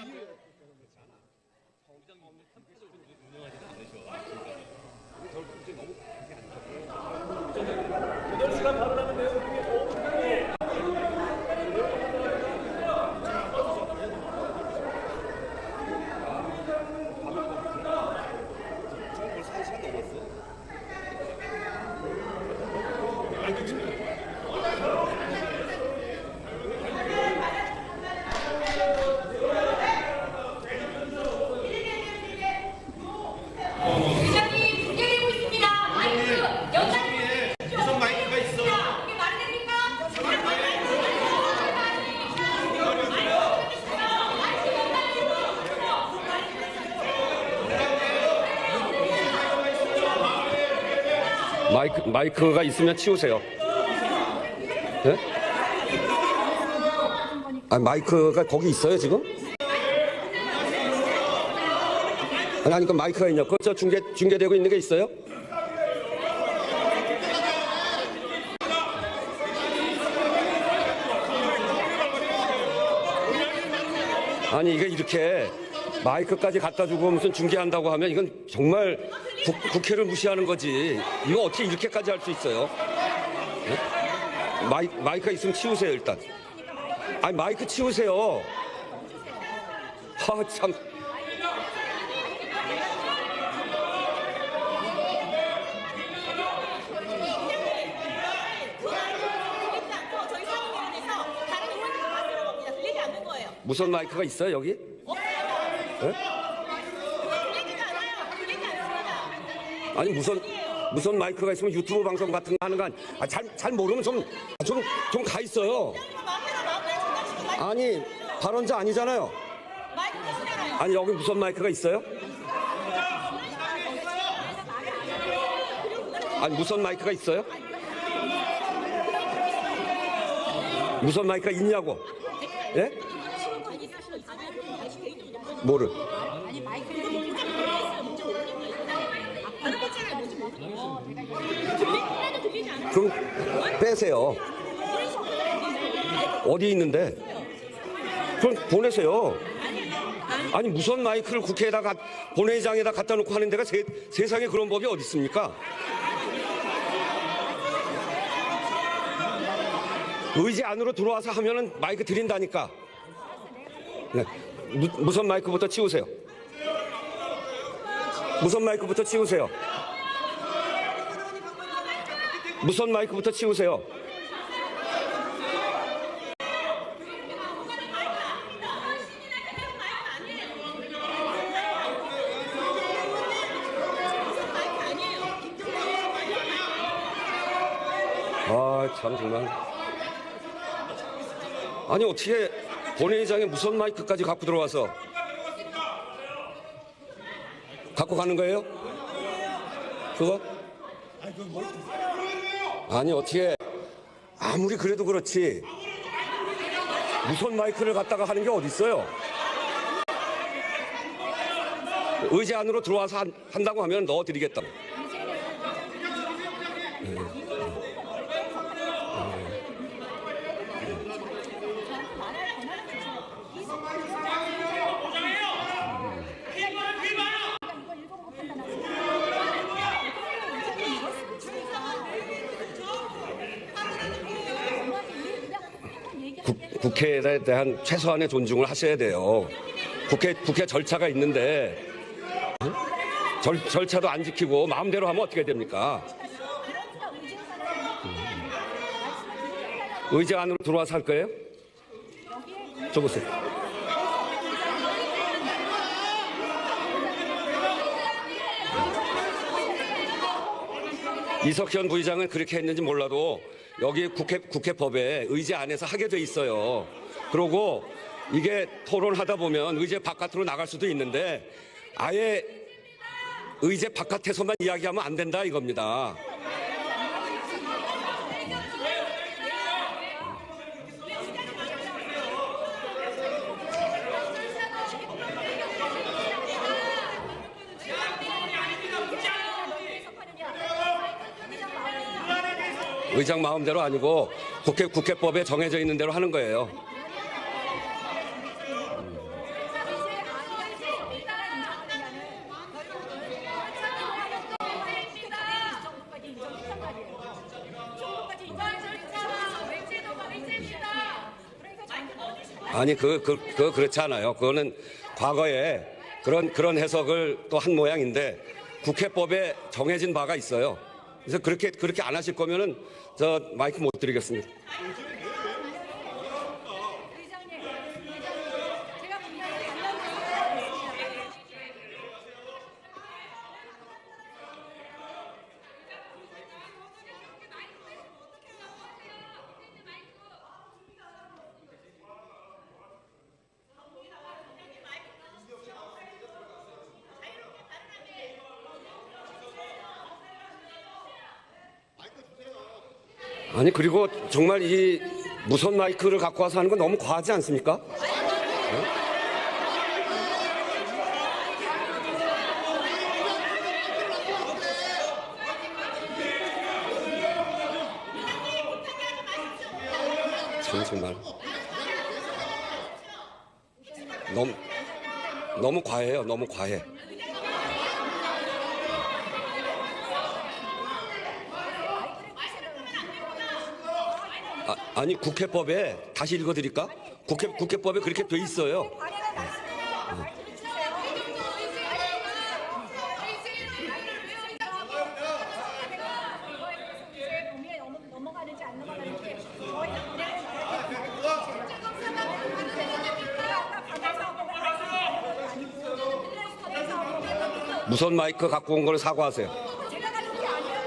의장님 공개되고 있습니다. 마이크 영상이 무슨 마이크가 있어? 이게 말이 됩니까? 마이크가 있으면 치우세요. 네? 아 마이크가 거기 있어요 지금? 아니 그 마이크가 있냐? 그저 중계되고 있는 게 있어요? 아니 이게 이렇게 마이크까지 갖다 주고 무슨 중계한다고 하면 이건 정말 국회를 무시하는 거지. 이거 어떻게 이렇게까지 할 수 있어요? 네? 마이크가 있으면 치우세요 일단. 아니 마이크 치우세요. 아 참. 저희 상임위원회에서 다른 의원님들 말씀을 겁니다. 들리지 않는 거예요. 무선 마이크가 있어요 여기? 네? 들리지가 않아요. 들리지 않습니다. 아니 무선 마이크가 있으면 유튜브 방송 같은 거 하는 거 잘 모르면 좀 가 있어요. 마음대로 전달시키고 아니 발언자 아니잖아요. 마이크 끄시잖아요. 아니 여기 무선 마이크가 있어요? 아니 무선 마이크가 있어요? 무선 마이크가 있냐고? 예? 뭐를? 그럼 빼세요. 어디 있는데? 그럼 보내세요. 아니 무선 마이크를 국회에다가 본회의장에다 갖다 놓고 하는 데가 세상에 그런 법이 어디 있습니까? 의지 안으로 들어와서 하면은 마이크 드린다니까. 네. 무선 마이크부터 치우세요. 무선 마이크부터 치우세요. 무선 마이크부터 치우세요. 아, 참 정말. 아니 어떻게 본회의장에 무선 마이크까지 갖고 들어와서 갖고 가는 거예요? 그거? 아니 어떻게 아무리 그래도 그렇지 무선 마이크를 갖다가 하는 게 어디 있어요? 의제 안으로 들어와서 한다고 하면 넣어드리겠다. 국회에 대한 최소한의 존중을 하셔야 돼요. 국회 절차가 있는데 절차도 안 지키고 마음대로 하면 어떻게 됩니까? 의제 안으로 들어와서 할 거예요? 줘보세요. 이석현 부의장은 그렇게 했는지 몰라도 여기 국회법에 의제 안에서 하게 돼 있어요. 그러고 이게 토론하다 보면 의제 바깥으로 나갈 수도 있는데 아예 의제 바깥에서만 이야기하면 안 된다 이겁니다. 의장 마음대로 아니고 국회법에 정해져 있는 대로 하는 거예요. 아니 그렇지 않아요. 그거는 과거에 그런 해석을 또 한 모양인데 국회법에 정해진 바가 있어요. 그래서 그렇게 안 하실 거면은 저 마이크 못 드리겠습니다. 아니 그리고 정말 이 무선 마이크를 갖고 와서 하는 건 너무 과하지 않습니까? 정말. 너무 과해요. 너무 과해. 아니 국회법에 다시 읽어드릴까? 국회법에 그렇게 돼 있어요. 넘어가는지 안 넘어가는지 저희가 무선 마이크 갖고 온 걸 사과하세요. 제가 가진 게 아니에요.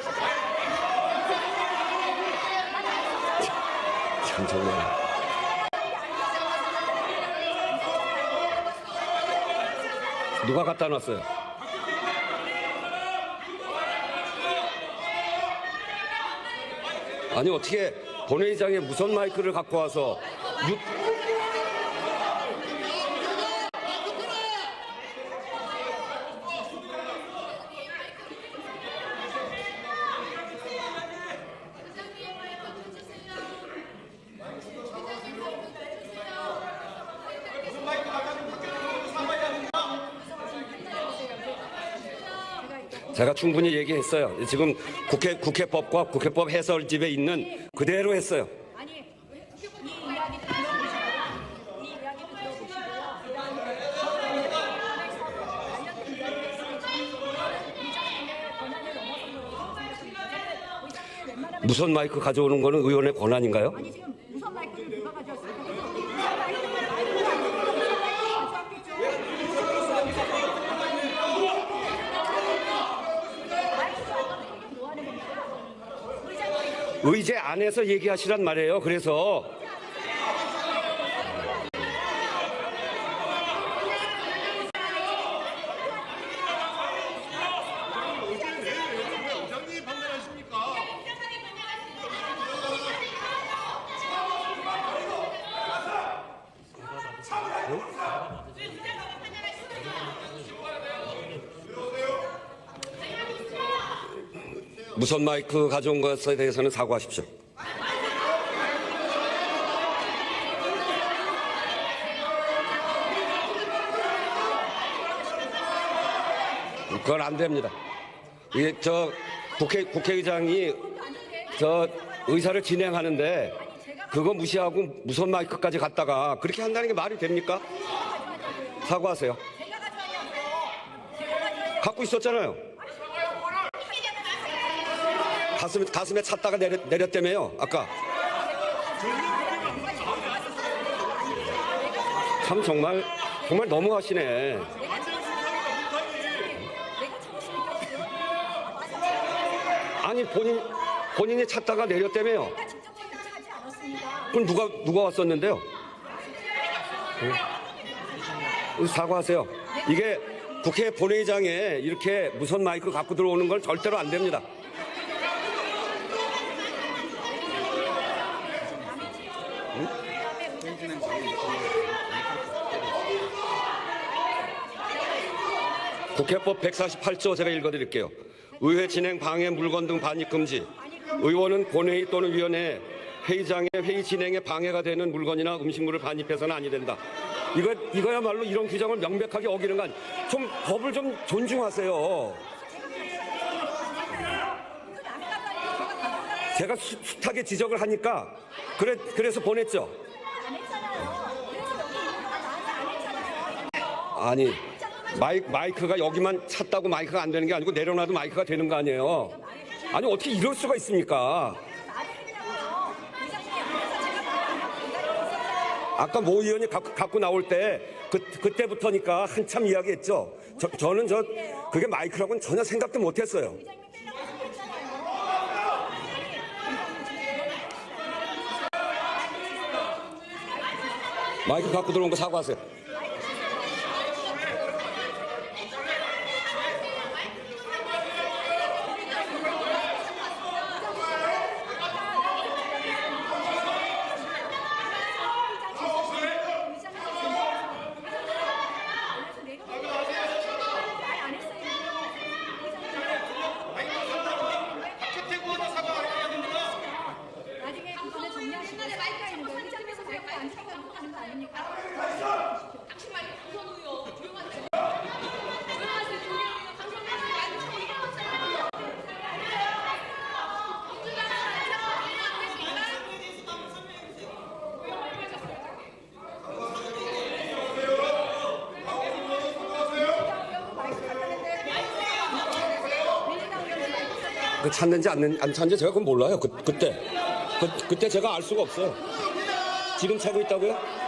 참 정말. 누가 갖다 놨어요? 아니 어떻게 본회의장에 무선 마이크를 갖고 와서 제가 충분히 얘기했어요. 지금 국회법과 국회법 해설집에 있는 그대로 했어요. 아니, 이 이야기도 들어보시고요. 이 이야기도 들어보시고요. 무선 마이크 가져오는 거는 의원의 권한인가요? 아니 지금 무선 마이크를 누가 가져왔어요? 의제 안에서 얘기하시란 말이에요. 그래서 의장님 판단하십니까? 무선 마이크 가져온 것에 대해서는 사과하십시오. 그건 안 됩니다. 이게 국회의장이 의사를 진행하는데 그거 무시하고 무선 마이크까지 갖다가 그렇게 한다는 게 말이 됩니까? 사과하세요. 갖고 있었잖아요. 가슴에 찼다가 내렸다며요. 아까. 참 정말 너무하시네. 아니 본인이 찼다가 내렸다며요. 그럼 누가 왔었는데요? 사과하세요. 이게 국회 본회의장에 이렇게 무선 마이크 갖고 들어오는 건 절대로 안 됩니다. 국회법 148조 제가 읽어드릴게요. 의회 진행 방해, 물건 등 반입 금지. 의원은 본회의 또는 위원회 회의장에 회의 진행에 방해가 되는 물건이나 음식물을 반입해서는 아니 된다. 이거야말로 이런 규정을 명백하게 어기는 건 좀 법을 좀 존중하세요. 제가 숱하게 지적을 하니까 그래서 보냈죠. 아니 마이크가 여기만 찼다고 마이크가 안 되는 게 아니고 내려놔도 마이크가 되는 거 아니에요. 아니 어떻게 이럴 수가 있습니까? 아까 모 의원이 갖고 나올 때 그때부터니까 한참 이야기했죠. 저는 그게 마이크라고는 전혀 생각도 못했어요. 마이크 갖고 들어온 거 사과하세요. 나중에 그거는 정리하시고 사과가 있는 거예요. 의장님께서 마이크 안 차고 넘어가는 거 아닙니까? 그 찾는지 안 찾는지 제가 그건 몰라요. 그때 제가 알 수가 없어요. 지금 차고 있다고요?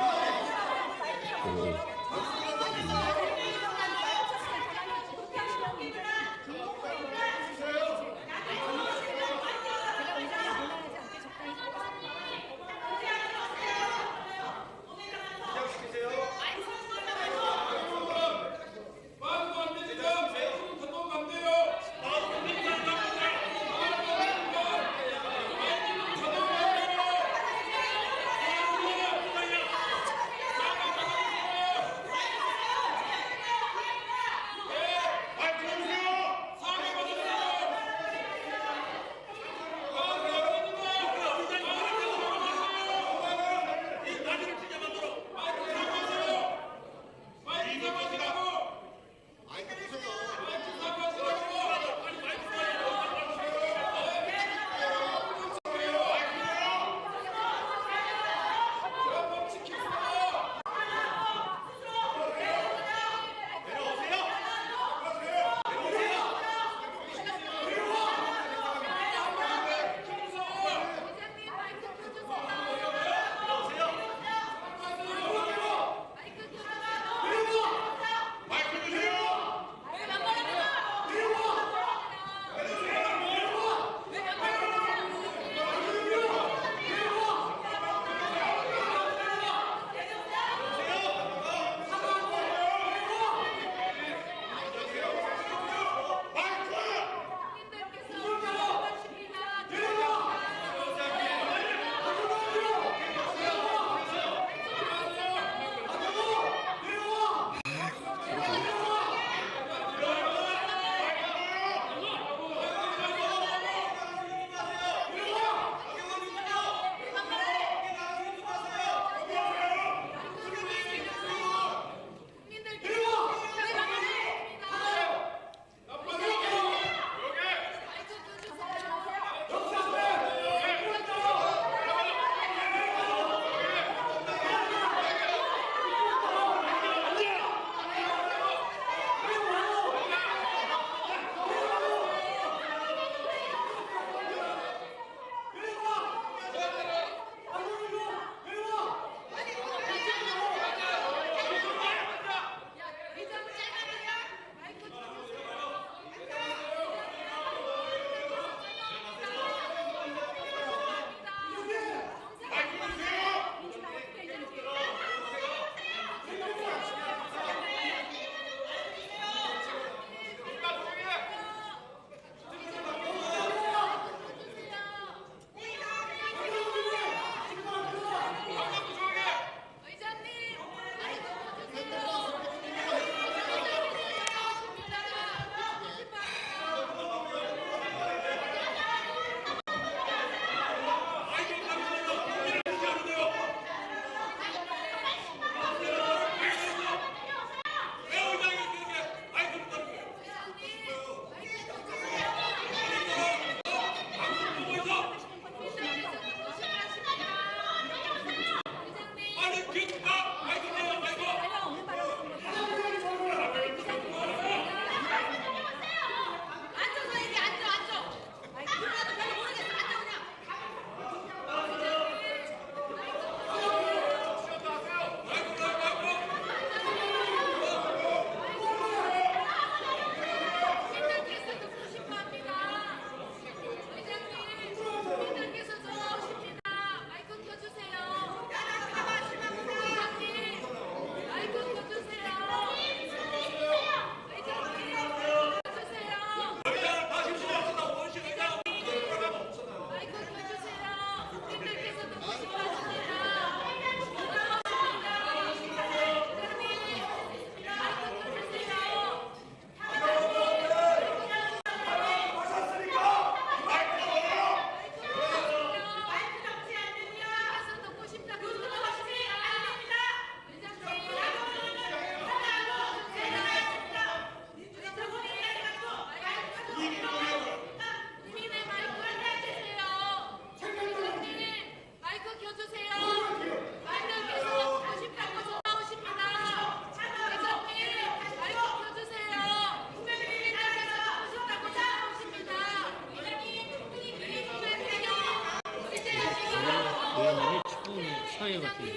사회 같은 경우에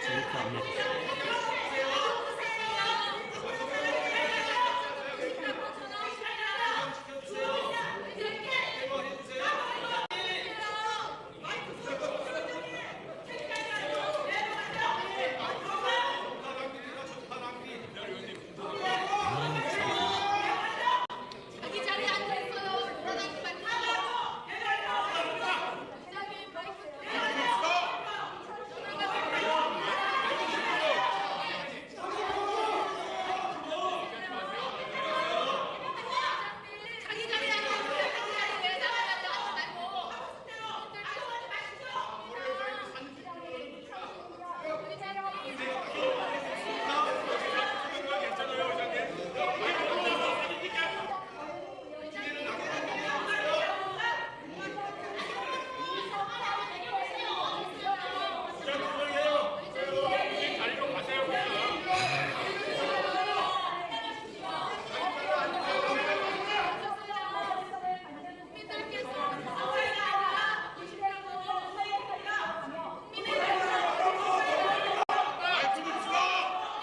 이렇게 안 맞았어요. 자기 자리에 앉아 있어요. 돌아다니지 말고. 회장님 마이크 자기 자리에 앉아 있어요. 자기 자리에 왜 나가려고 하지 말고.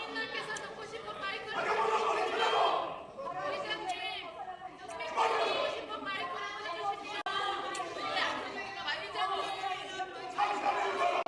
국민들께서 듣고 싶은 마이크를 해주십시오. 회장님, 국민들께서 듣고 싶은 마이크를 해주십시오. 왜안 들립니까? 국민들께서 듣고 싶어 하십시오.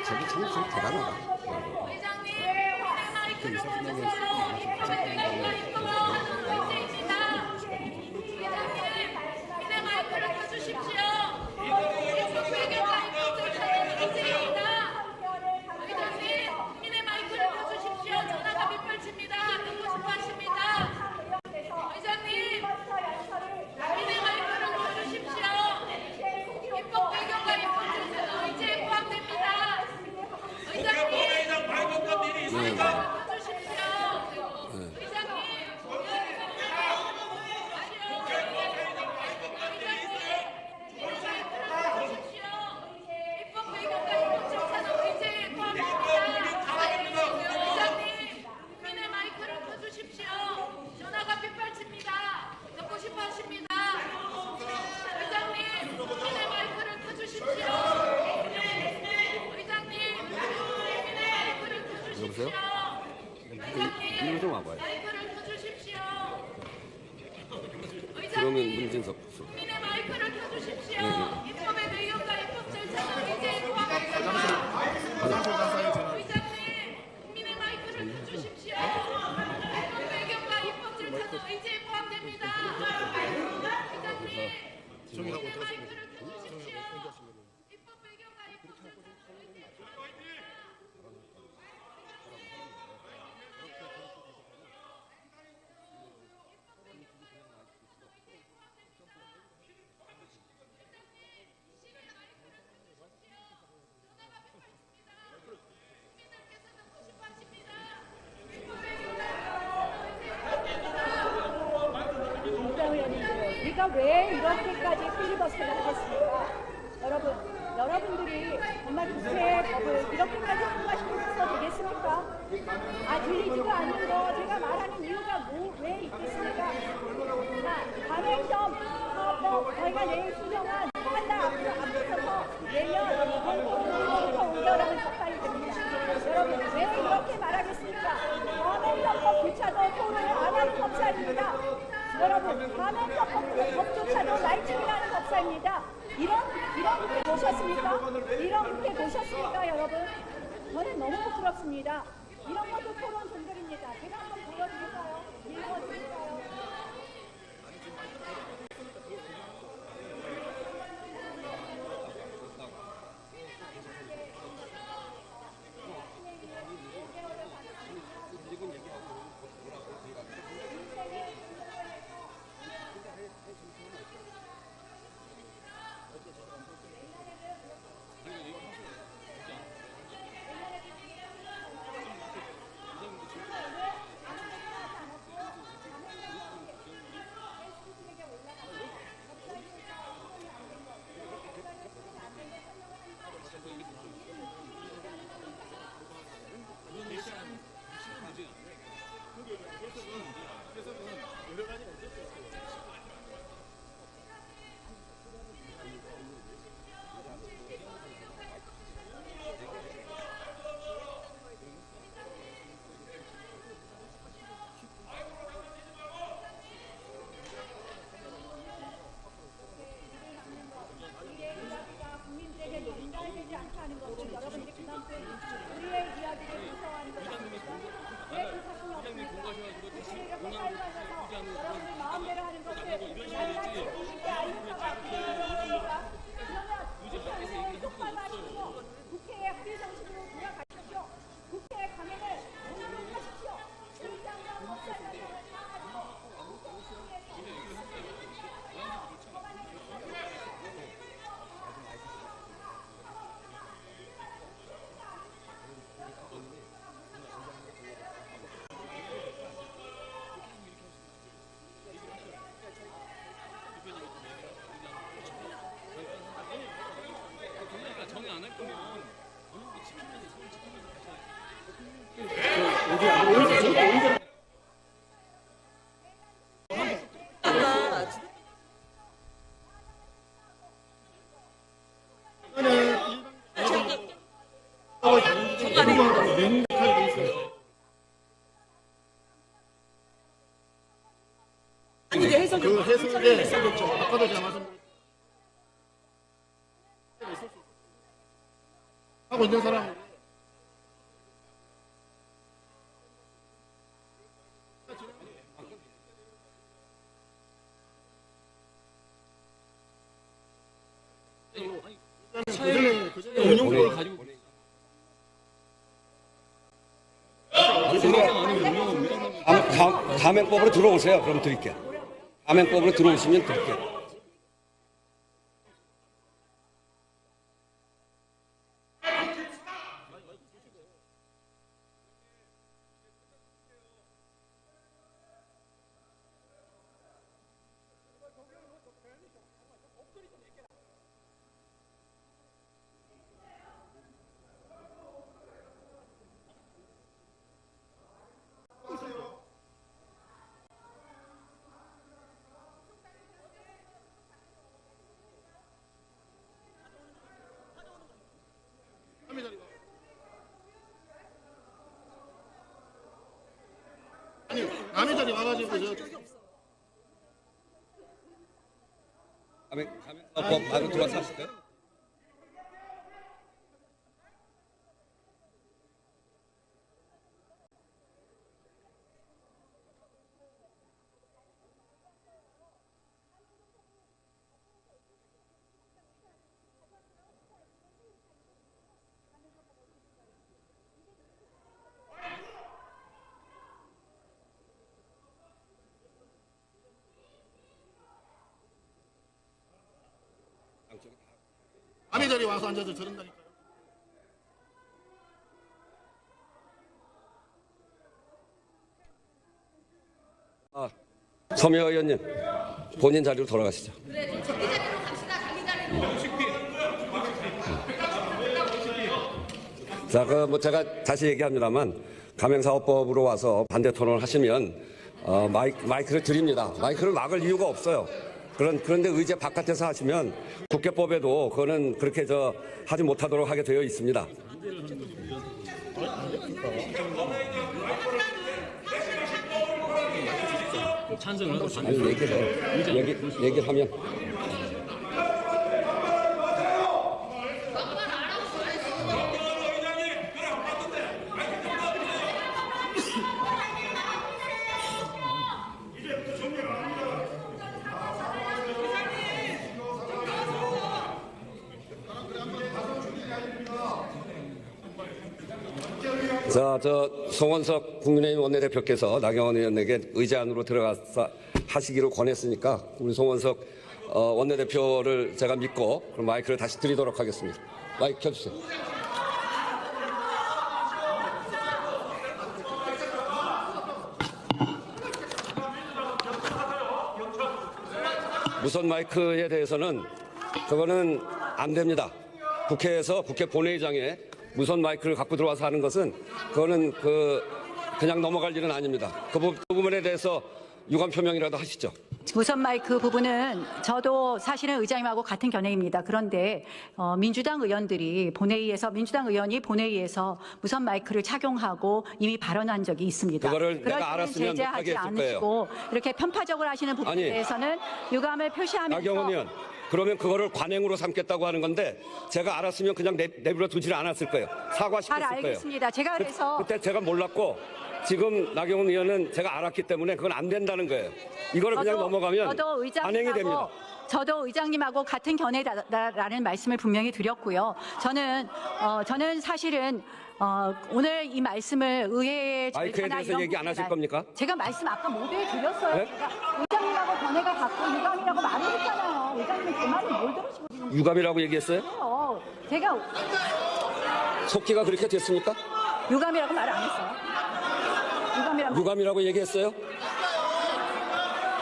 저게 참 대단하다. 그 이사진에게 여보세요? 이거 좀 와봐요. 그러면 문진석 국민의 마이크를 켜주십시오. 입법의 내용과 입법 절차는 이제 포함합니다. 의장님, 국민의 마이크를 켜주십시오. 입법 배경과 입법 절차는 이제 포함됩니다. 의장님, 국민의 마이크를 켜주십시오. 입법 배경과 입법 절차는 이제 포함됩니다. 그 우리가 왜 이렇게까지 필리버스터를 하겠습니까? 여러분들이 정말 국회 법을 이렇게까지 통과시켜서 되겠습니까? 들리지도 않는 거 제가 말하는 이유가 왜 있겠습니까? 자, 가맹점 사업법 저희가 내일 수정안 한 달 앞서서 내년 1월부터 5개월하는 법안이 됩니다. 여러분 왜 이렇게 말하겠습니까? 가맹점법조차도 토론을 안 하는 법사입니다. 여러분 가맹점법조차도 날치기라는 법사입니다. 이런 국회 보셨습니까? 이런 국회 보셨습니까, 여러분? 저는 너무 부끄럽습니다. 이런 것도 토론 종결입니다. 제가 한번 보여드릴까요? 읽어드릴까요? 그 해석에 아까도 제가 말씀드린 하고 있는 사람 그전에 운영법을 가지고 가맹법으로 들어오세요. 그럼 드릴게요. 가맹법으로 들어오시면 드릴게요. 아니 남의 자리 와가지고 가맹법 바로 들어와서 하실까요? 남의 자리 와서 앉아서 저런다니까요. 서미화 의원님. 본인 자리로 돌아가시죠. 자, 제가 다시 얘기합니다만 가맹사업법으로 와서 반대 토론을 하시면 마이크를 드립니다. 마이크를 막을 이유가 없어요. 그런데 의제 바깥에서 하시면 국회법에도 그거는 그렇게 하지 못하도록 하게 되어 있습니다. 찬성을 하고 아니, 얘기를 하면. 자, 송원석 국민의힘 원내대표께서 나경원 의원에게 의제안으로 들어가서 하시기로 권했으니까 우리 송원석 원내대표를 제가 믿고 그럼 마이크를 다시 드리도록 하겠습니다. 마이크 켜주세요. 무선 마이크에 대해서는 그거는 안 됩니다. 국회에서 국회 본회의장에 무선 마이크를 갖고 들어와서 하는 것은 그거는 그냥 넘어갈 일은 아닙니다. 그 부분에 대해서 유감 표명이라도 하시죠. 무선 마이크 부분은 저도 사실은 의장님하고 같은 견해입니다. 그런데 민주당 의원이 본회의에서 무선 마이크를 착용하고 이미 발언한 적이 있습니다. 그거를 내가 알았으면 못하게 제재하지 했을 거예요. 않으시고 이렇게 편파적으로 하시는 부분에 아니, 대해서는 유감을 표시하면서 나경원 의원, 그러면 그거를 관행으로 삼겠다고 하는 건데 제가 알았으면 그냥 내버려 두지를 않았을 거예요. 사과시켰을 잘 거예요. 알겠습니다. 제가 그래서 그때 제가 몰랐고 지금 나경원 의원은 제가 알았기 때문에 그건 안 된다는 거예요. 이거를 그냥 넘어가면 관행이 됩니다. 저도 의장님하고 같은 견해라는 말씀을 분명히 드렸고요. 저는 사실은 오늘 이 말씀을 의회에 마이크에 대해서 얘기 안 하실 겁니까? 제가 말씀 아까 모두에 드렸어요. 네? 제가 의장님하고 견해가 같고 유감이라고 말을 했잖아요. 의장님은 제 말을 뭘 들으시고 지금 유감이라고 얘기했어요? 그래요. 제가 속기가 그렇게 됐습니까? 유감이라고 말 안 했어요. 유감이라고 얘기했어요?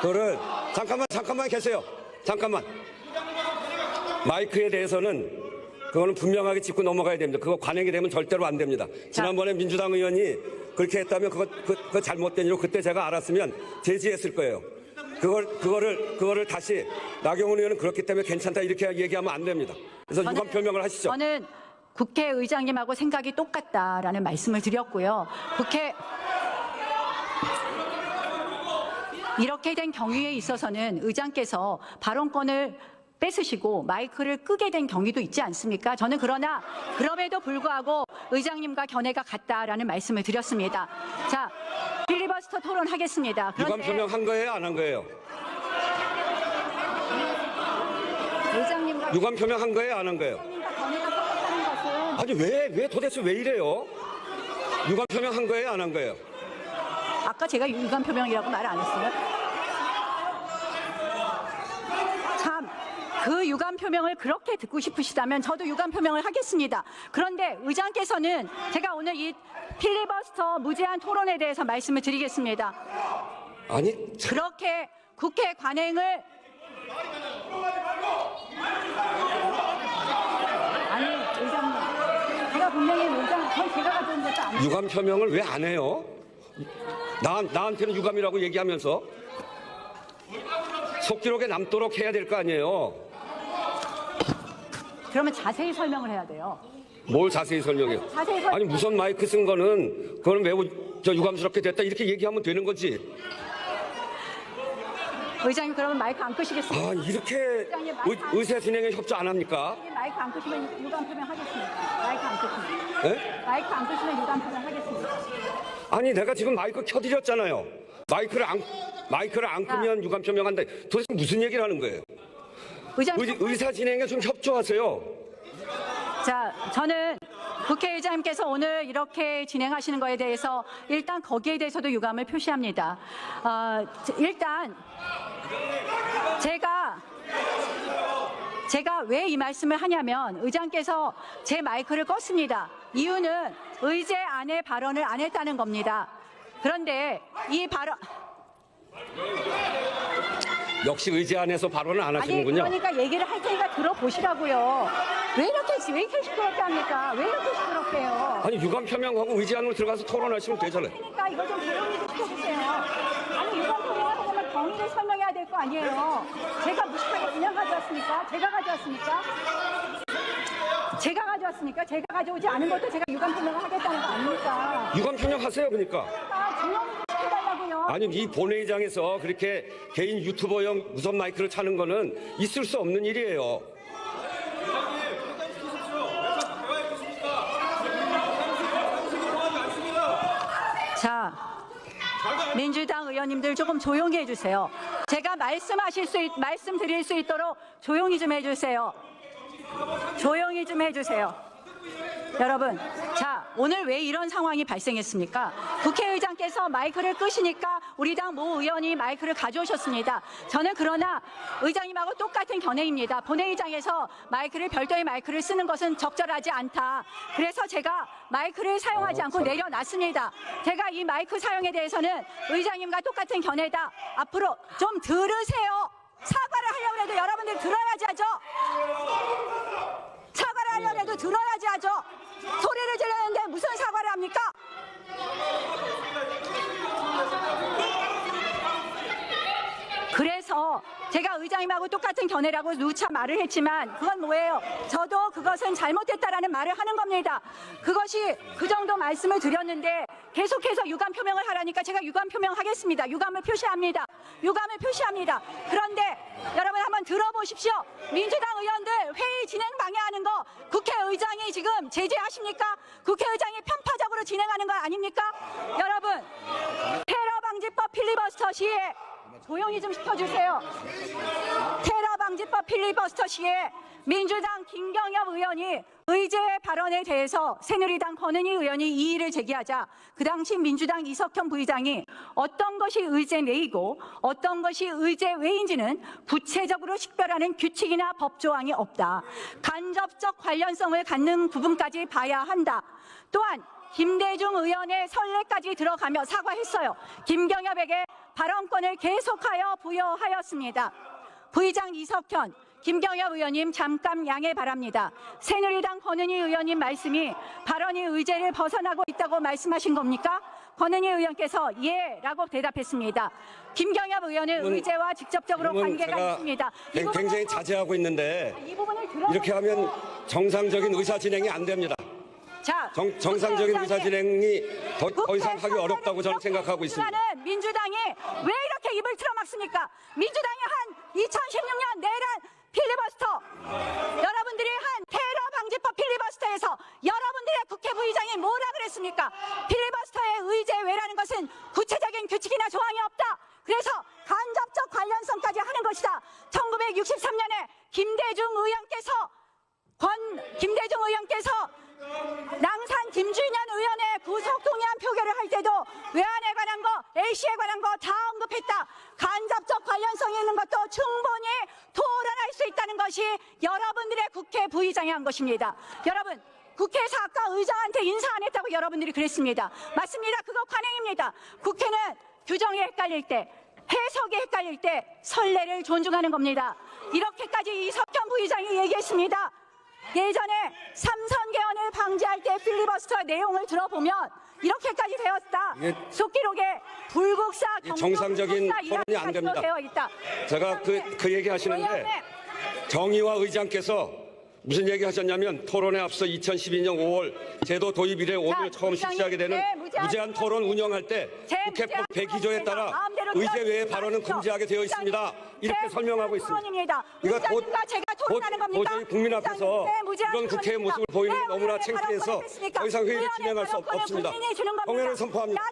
그거를 잠깐만 계세요. 잠깐만. 마이크에 대해서는 그거는 분명하게 짚고 넘어가야 됩니다. 그거 관행이 되면 절대로 안 됩니다. 지난번에 민주당 의원이 그렇게 했다면 그거 잘못된 일로 그때 제가 알았으면 제지했을 거예요. 그거를 다시 나경원 의원은 그렇기 때문에 괜찮다 이렇게 얘기하면 안 됩니다. 그래서 유감 표명을 하시죠. 저는 국회의장님하고 생각이 똑같다라는 말씀을 드렸고요. 이렇게 된 경우에 있어서는 의장께서 발언권을 뺏으시고 마이크를 끄게 된 경위도 있지 않습니까? 저는 그럼에도 불구하고 의장님과 견해가 같다라는 말씀을 드렸습니다. 자, 필리버스터 토론하겠습니다. 유감 표명한 거예요? 안 한 거예요? 의장님과 유감 표명한 거예요? 안 한 거예요? 견해가 똑같다는 것은 아니 왜 도대체 왜 이래요? 유감 표명한 거예요? 안 한 거예요? 아까 제가 유감 표명이라고 말 안 했어요? 참, 그 유감 표명을 그렇게 듣고 싶으시다면 저도 유감 표명을 하겠습니다. 그런데 의장께서는 제가 오늘 이 필리버스터 무제한 토론에 대해서 말씀을 드리겠습니다. 아니 그렇게 국회 관행을 의장님, 제가 분명히 제가 가져온 것도 아니에요. 유감 표명을 왜 안 해요? 나한테는 유감이라고 얘기하면서 속기록에 남도록 해야 될 거 아니에요. 그러면 자세히 설명을 해야 돼요. 뭘 자세히 설명해요? 아니 무선 마이크 쓴 거는 그거는 매우 유감스럽게 됐다 이렇게 얘기하면 되는 거지. 의장님 그러면 마이크 안 끄시겠습니까? 아 이렇게 의사 진행에 협조 안 합니까? 마이크 안 끄시면 유감 표명하겠습니다. 마이크 안 끄시면. 네? 마이크 안 끄시면 유감 표명하겠습니다. 아니 내가 지금 마이크 켜드렸잖아요. 마이크를 안 끄면 유감 표명한다. 도대체 무슨 얘기를 하는 거예요? 의사 진행에 좀 협조하세요. 자, 저는 국회의장님께서 오늘 이렇게 진행하시는 거에 대해서 일단 거기에 대해서도 유감을 표시합니다. 일단 제가 왜 이 말씀을 하냐면 의장께서 제 마이크를 껐습니다. 이유는 의제 안에 발언을 안 했다는 겁니다. 그런데 이 발언 역시 의제 안에서 발언을 안 아니 하시는군요. 그러니까 얘기를 할 테니까 들어보시라고요. 왜 이렇게 시끄럽게 합니까? 왜 이렇게 시끄럽게 해요? 아니 유감 표명하고 의제 안으로 들어가서 토론하시면 되잖아요. 그러니까 이거 좀 조용히 좀 시켜주세요. 아니 유감 표명하고 보면 경위를 설명해야 될 거 아니에요. 제가 무식하게 그냥 가져왔습니까? 제가 가져왔습니까? 제가 가져왔습니까? 제가 가져오지 않은 것도 제가 유감 표명을 하겠다는 거 아닙니까? 유감 표명하세요, 그러니까. 조용히 좀 시켜달라고요. 아니 이 본회의장에서 그렇게 개인 유튜버용 무선 마이크를 차는 거는 있을 수 없는 일이에요. 자, 민주당 의원님들 조금 조용히 해주세요. 제가 말씀드릴 수 있도록 조용히 좀 해주세요. 조용히 좀 해주세요. 여러분, 자, 오늘 왜 이런 상황이 발생했습니까? 국회의장께서 마이크를 끄시니까 우리 당 모 의원이 마이크를 가져오셨습니다. 저는 그러나 의장님하고 똑같은 견해입니다. 본회의장에서 별도의 마이크를 쓰는 것은 적절하지 않다. 그래서 제가 마이크를 사용하지 않고 내려놨습니다. 제가 이 마이크 사용에 대해서는 의장님과 똑같은 견해다. 앞으로 좀 들으세요. 사과를 하려고 해도 여러분들 들어야지 하죠. 사과를 하려고 해도 들어야지 하죠. 소리를 지르는데 무슨 사과를 합니까? 그래서 제가 의장님하고 똑같은 견해라고 누차 말을 했지만 그건 뭐예요? 저도 그것은 잘못됐다라는 말을 하는 겁니다. 그것이 그 정도 말씀을 드렸는데 계속해서 유감 표명을 하라니까 제가 유감 표명하겠습니다. 유감을 표시합니다. 유감을 표시합니다. 그런데 여러분 한번 들어보십시오. 민주당 의원들 회의 진행 방해하는 거 국회의장이 지금 제재하십니까? 국회의장이 편파적으로 진행하는 거 아닙니까? 여러분, 테러 방지법 필리버스터 시에 조용히 좀 시켜주세요. 테러 방지법 필리버스터 시에 민주당 김경엽 의원이 의제 발언에 대해서 새누리당 권은희 의원이 이의를 제기하자 그 당시 민주당 이석현 부의장이 어떤 것이 의제 내이고 어떤 것이 의제 외인지는 구체적으로 식별하는 규칙이나 법조항이 없다. 간접적 관련성을 갖는 부분까지 봐야 한다. 또한 김대중 의원의 선례까지 들어가며 사과했어요. 김경엽에게 발언권을 계속하여 부여하였습니다. 부의장 이석현, 김경엽 의원님 잠깐 양해 바랍니다. 새누리당 권은희 의원님 말씀이 발언이 의제를 벗어나고 있다고 말씀하신 겁니까? 권은희 의원께서 예라고 대답했습니다. 김경엽 의원은 의제와 직접적으로 관계가 있습니다. 굉장히 자제하고 있는데 이 부분을 들어보세요. 이렇게 하면 정상적인 의사 진행이 안 됩니다. 자, 정상적인 의사 진행이 더 이상 하기 어렵다고 저는 생각하고 있습니다. 민주당이 왜 이렇게 입을 틀어막습니까? 민주당이 한 2016년 내란 필리버스터, 여러분들이 한 테러 방지법 필리버스터에서 여러분들의 국회 부의장이 뭐라 그랬습니까? 필리버스터의 의제 외라는 것은 구체적인 규칙이나 조항이 없다. 그래서 간접적 관련성까지 하는 것이다. 1963년에 김대중 의원께서 낭산 김준현 의원의 구속 동의안 표결을 할 때도 외환에 관한 거, A씨에 관한 거 다 언급했다. 간접적 관련성이 있는 것도 충분히 토론할 수 있다는 것이 여러분들의 국회 부의장이 한 것입니다. 여러분, 국회에서 아까 의장한테 인사 안 했다고 여러분들이 그랬습니다. 맞습니다. 그거 관행입니다. 국회는 규정이 헷갈릴 때, 해석이 헷갈릴 때 선례를 존중하는 겁니다. 이렇게까지 이석현 부의장이 얘기했습니다. 예전에 삼선 개헌을 방지할 때 필리버스터 내용을 들어보면 이렇게까지 되었다. 속기록에 불국사, 정상적인 토론이 안 됩니다. 되어 있다. 제가 그 얘기 하시는데 정의와 의장께서 무슨 얘기 하셨냐면 토론에 앞서 2012년 5월 제도 도입 이래 오늘 처음 실시하게 되는 무제한 토론 운영할 때 국회법 102조에 따라 의제 외의 발언은 금지하게 되어 있습니다. 이렇게 설명하고 있습니다. 이거 도저히 국민 앞에서 이런 국회의 모습을 보이는 게 너무나 창피해서 더 이상 회의를 진행할 수 없습니다. 성명을 선포합니다.